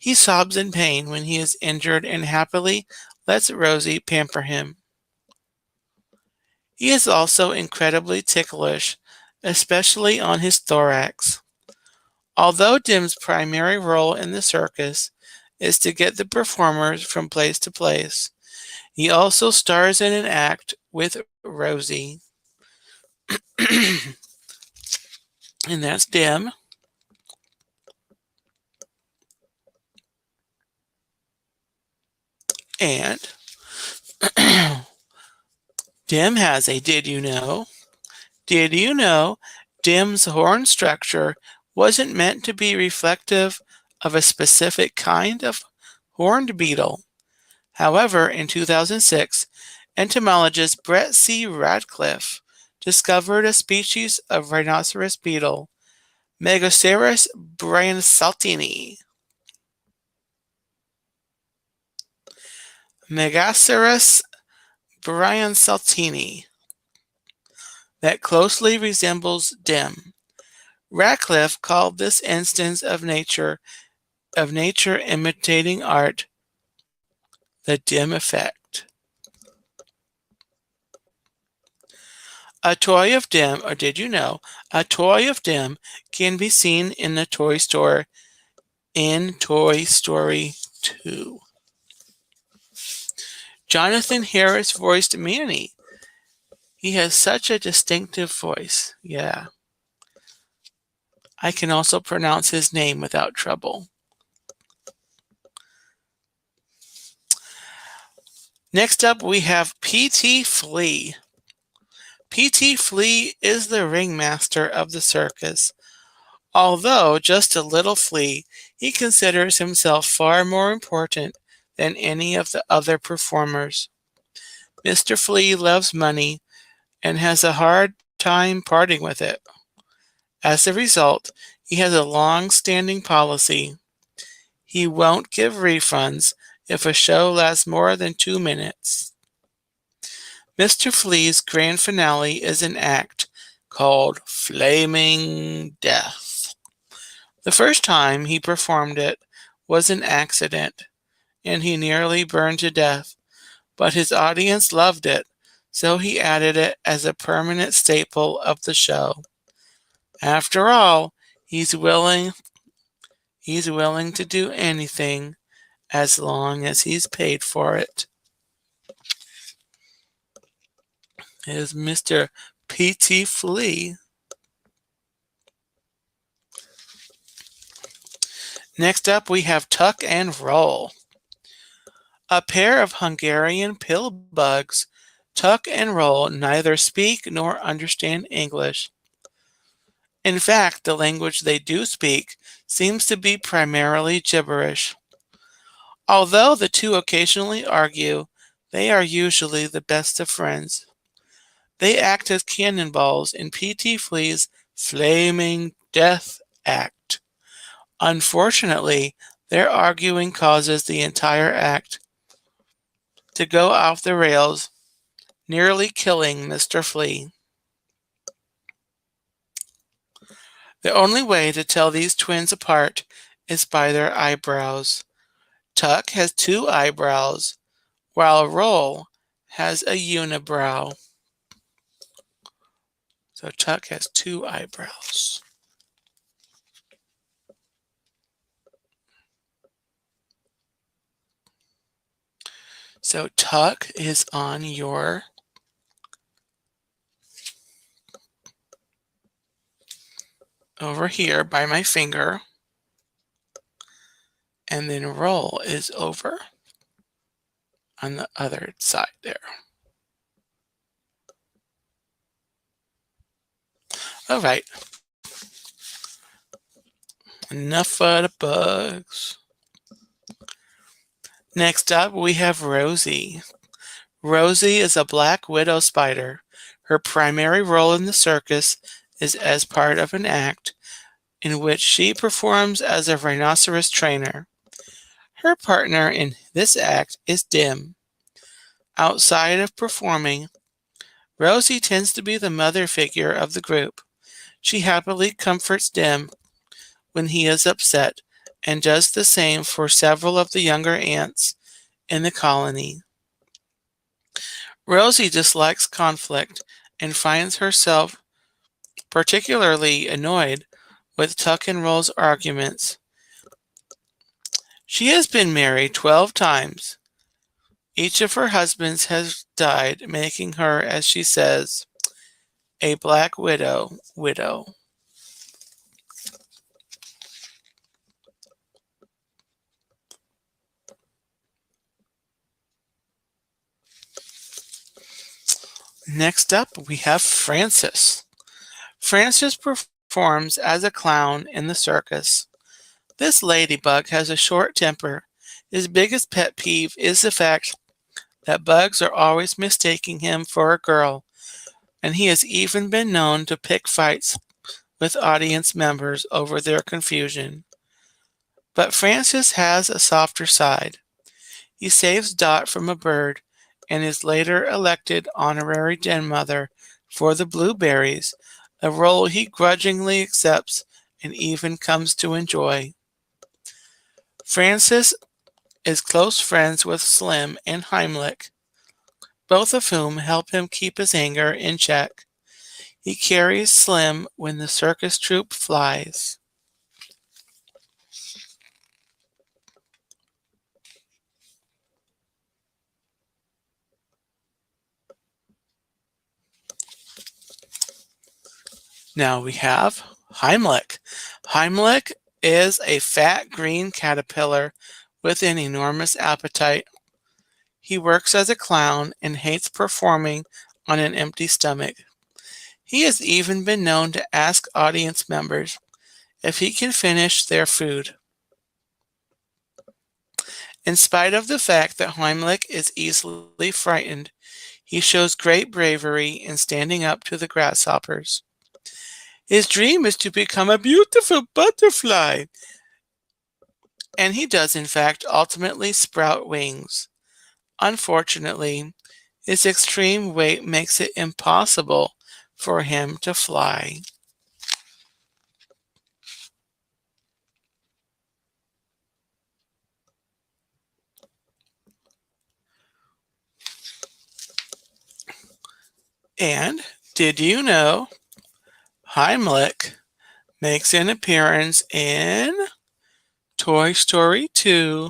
Speaker 1: He sobs in pain when he is injured and happily lets Rosie pamper him. He is also incredibly ticklish, especially on his thorax. Although Dim's primary role in the circus is to get the performers from place to place, he also stars in an act with Rosie. And that's Dim. And Dim has a did you know? Did you know Dim's horn structure wasn't meant to be reflective of a specific kind of horned beetle? However, in 2006, entomologist Brett C. Radcliffe discovered a species of rhinoceros beetle, Megaceros bryansaltini. Megaceros bryansaltini that closely resembles Dim. Radcliffe called this instance of nature imitating art the Dim effect. A toy of Dim, or did you know, a toy of Dim can be seen in the toy store in Toy Story 2. Jonathan Harris voiced Manny. He has such a distinctive voice. Yeah. I can also pronounce his name without trouble. Next up, we have P.T. Flea. P.T. Flea is the ringmaster of the circus. Although just a little flea, he considers himself far more important than any of the other performers. Mr. Flea loves money and has a hard time parting with it. As a result, he has a long-standing policy. He won't give refunds if a show lasts more than 2 minutes. Mr. Flea's grand finale is an act called Flaming Death. The first time he performed it was an accident, and he nearly burned to death, but his audience loved it, so he added it as a permanent staple of the show. After all, he's willing to do anything as long as he's paid for it. Is Mr. P.T. Flea. Next up, we have Tuck and Roll. A pair of Hungarian pill bugs, Tuck and Roll neither speak nor understand English. In fact, the language they do speak seems to be primarily gibberish. Although the two occasionally argue, they are usually the best of friends. They act as cannonballs in P.T. Flea's Flaming Death act. Unfortunately, their arguing causes the entire act to go off the rails, nearly killing Mr. Flea. The only way to tell these twins apart is by their eyebrows. Tuck has 2 eyebrows, while Roll has a unibrow. So Tuck has 2 eyebrows. So Tuck is on your over here by my finger, and then Roll is over on the other side there. All right. Enough of the bugs. Next up, we have Rosie. Rosie is a black widow spider. Her primary role in the circus is as part of an act in which she performs as a rhinoceros trainer. Her partner in this act is Dim. Outside of performing, Rosie tends to be the mother figure of the group. She happily comforts Dim when he is upset and does the same for several of the younger ants in the colony. Rosie dislikes conflict and finds herself particularly annoyed with Tuck and Roll's arguments. She has been married 12 times. Each of her husbands has died, making her, as she says, a black widow. Next up, we have Francis. Francis performs as a clown in the circus. This ladybug has a short temper. His biggest pet peeve is the fact that bugs are always mistaking him for a girl, and he has even been known to pick fights with audience members over their confusion. But Francis has a softer side. He saves Dot from a bird and is later elected honorary den mother for the blueberries, a role he grudgingly accepts and even comes to enjoy. Francis is close friends with Slim and Heimlich, both of whom help him keep his anger in check. He carries Slim when the circus troupe flies. Now we have Heimlich. Heimlich is a fat green caterpillar with an enormous appetite. He works as a clown and hates performing on an empty stomach. He has even been known to ask audience members if he can finish their food. In spite of the fact that Heimlich is easily frightened, he shows great bravery in standing up to the grasshoppers. His dream is to become a beautiful butterfly, and he does in fact ultimately sprout wings. Unfortunately, his extreme weight makes it impossible for him to fly. And did you know Heimlich makes an appearance in Toy Story 2?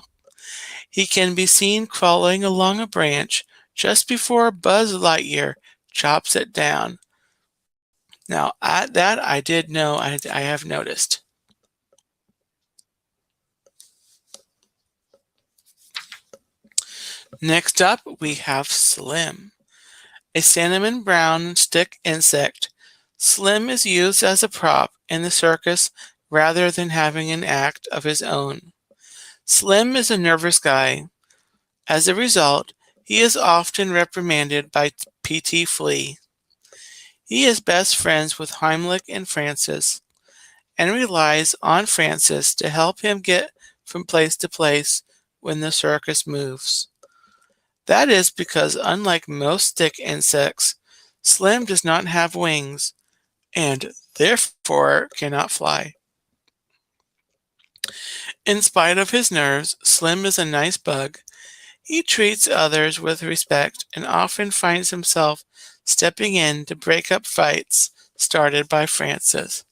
Speaker 1: He can be seen crawling along a branch just before Buzz Lightyear chops it down. Now, that I did know, I have noticed. Next up, we have Slim, a cinnamon brown stick insect. Slim is used as a prop in the circus rather than having an act of his own. Slim is a nervous guy. As a result, he is often reprimanded by P.T. Flea. He is best friends with Heimlich and Francis, and relies on Francis to help him get from place to place when the circus moves. That is because, unlike most stick insects, Slim does not have wings and therefore cannot fly. In spite of his nerves, Slim is a nice bug. He treats others with respect and often finds himself stepping in to break up fights started by Francis.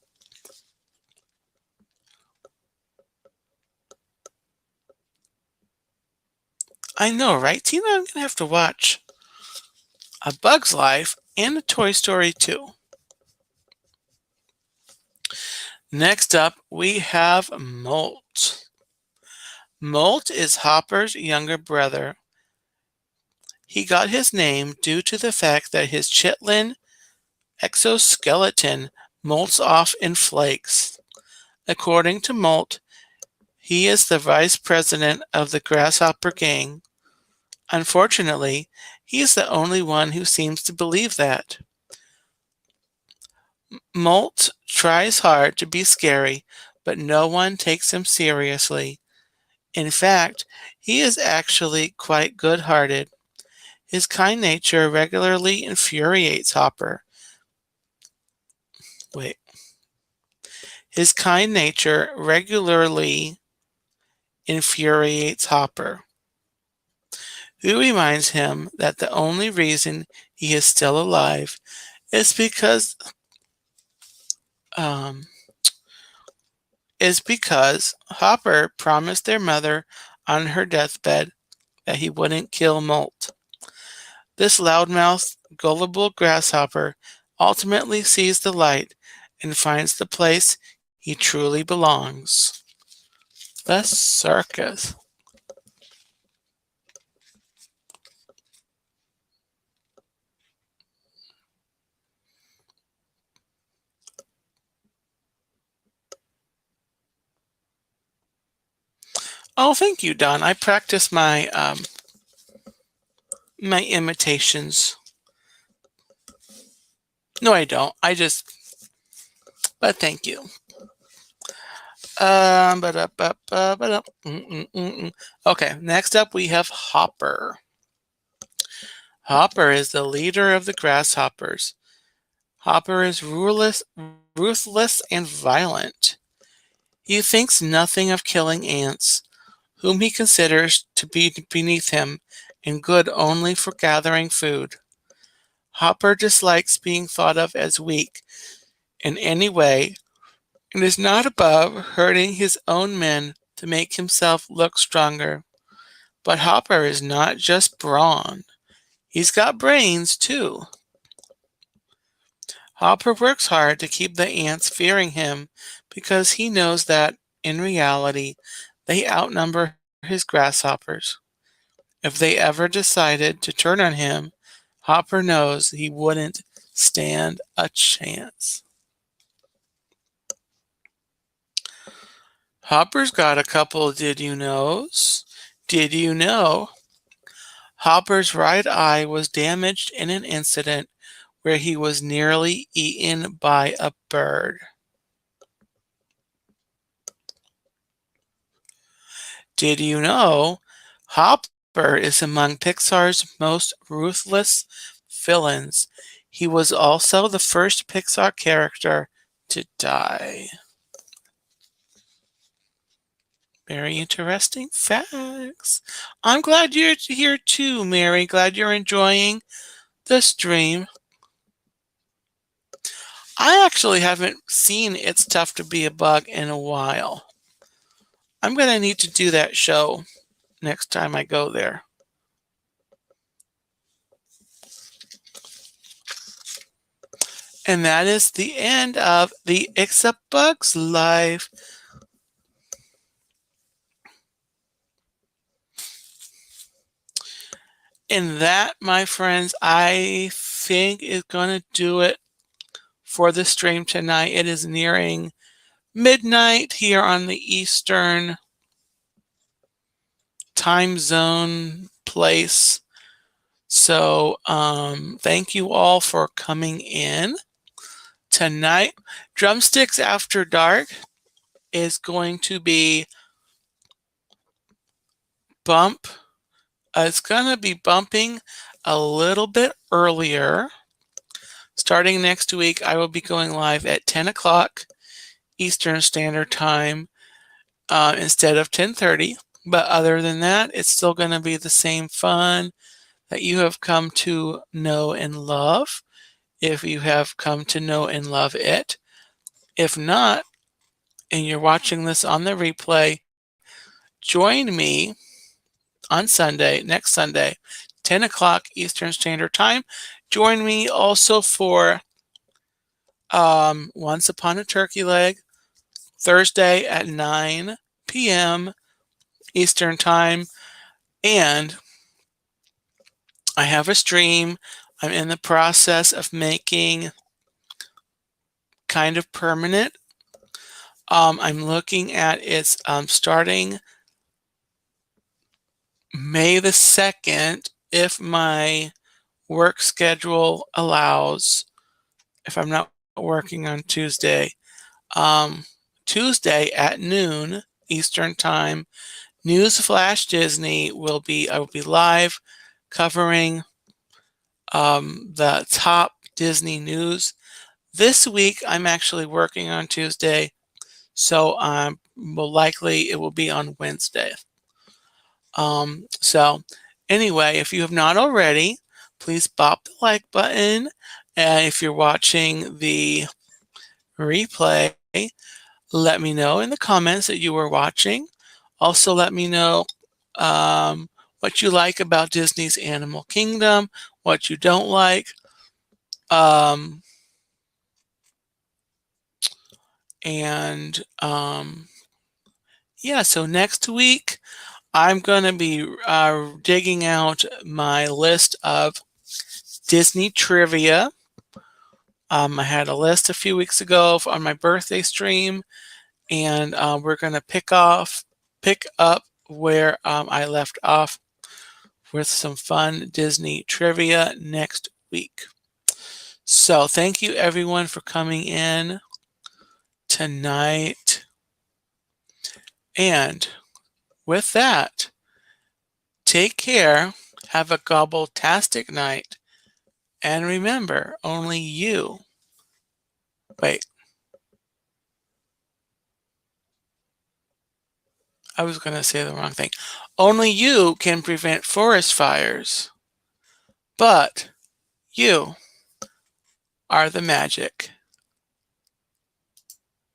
Speaker 1: I know, right, Tina? I'm going to have to watch A Bug's Life and a Toy Story 2. Next up, we have Molt. Molt is Hopper's younger brother. He got his name due to the fact that his chitlin exoskeleton molts off in flakes. According to Molt, he is the vice president of the Grasshopper Gang. Unfortunately, he is the only one who seems to believe that. Molt tries hard to be scary, but no one takes him seriously. In fact, he is actually quite good-hearted. His kind nature regularly infuriates Hopper. His kind nature regularly infuriates Hopper, who reminds him that the only reason he is still alive is um, because Hopper promised their mother on her deathbed that he wouldn't kill Molt. This loudmouth, gullible grasshopper ultimately sees the light and finds the place he truly belongs. The circus. Oh, thank you, Don. I practice my imitations. No, I don't. But thank you. Okay, next up we have Hopper. Hopper is the leader of the grasshoppers. Hopper is ruthless and violent. He thinks nothing of killing ants, whom he considers to be beneath him and good only for gathering food. Hopper dislikes being thought of as weak in any way and is not above hurting his own men to make himself look stronger. But Hopper is not just brawn. He's got brains, too. Hopper works hard to keep the ants fearing him because he knows that, in reality, they outnumber his grasshoppers. If they ever decided to turn on him, Hopper knows he wouldn't stand a chance. Hopper's got a couple did you knows. Did you know Hopper's right eye was damaged in an incident where he was nearly eaten by a bird? Did you know Hopper is among Pixar's most ruthless villains? He was also the first Pixar character to die. Very interesting facts. I'm glad you're here too, Mary. Glad you're enjoying the stream. I actually haven't seen It's Tough to Be a Bug in a while. I'm going to need to do that show next time I go there. And that is the end of the It's a Bug's Life. And that, my friends, I think is going to do it for the stream tonight. It is nearing midnight here on the Eastern time zone place. So thank you all for coming in tonight. Drumsticks After Dark is going to be it's going to be bumping a little bit earlier. Starting next week, I will be going live at 10 o'clock Eastern Standard Time instead of 10:30. But other than that, it's still going to be the same fun that you have come to know and love, if you have come to know and love it. If not, and you're watching this on the replay, join me on Sunday, next Sunday, 10 o'clock Eastern Standard Time. Join me also for Once Upon a Turkey Leg, Thursday at 9 p.m. Eastern Time. And I have a stream I'm in the process of making kind of permanent. I'm looking at it's starting May the 2nd, if my work schedule allows, if I'm not working on Tuesday. Tuesday at noon Eastern Time, Newsflash Disney I will be live covering the top Disney news. This week I'm actually working on Tuesday, so Well, likely it will be on Wednesday. So anyway, if you have not already, please bop the like button. And if you're watching the replay, let me know in the comments that you were watching. Also, let me know what you like about Disney's Animal Kingdom, what you don't like. Yeah, so next week, I'm going to be digging out my list of Disney trivia. I had a list a few weeks ago on my birthday stream, and we're going to pick up where I left off with some fun Disney trivia next week. So thank you everyone for coming in tonight. And with that, take care, have a gobble-tastic night, and remember, only you, wait, I was going to say the wrong thing. Only you can prevent forest fires, but you are the magic.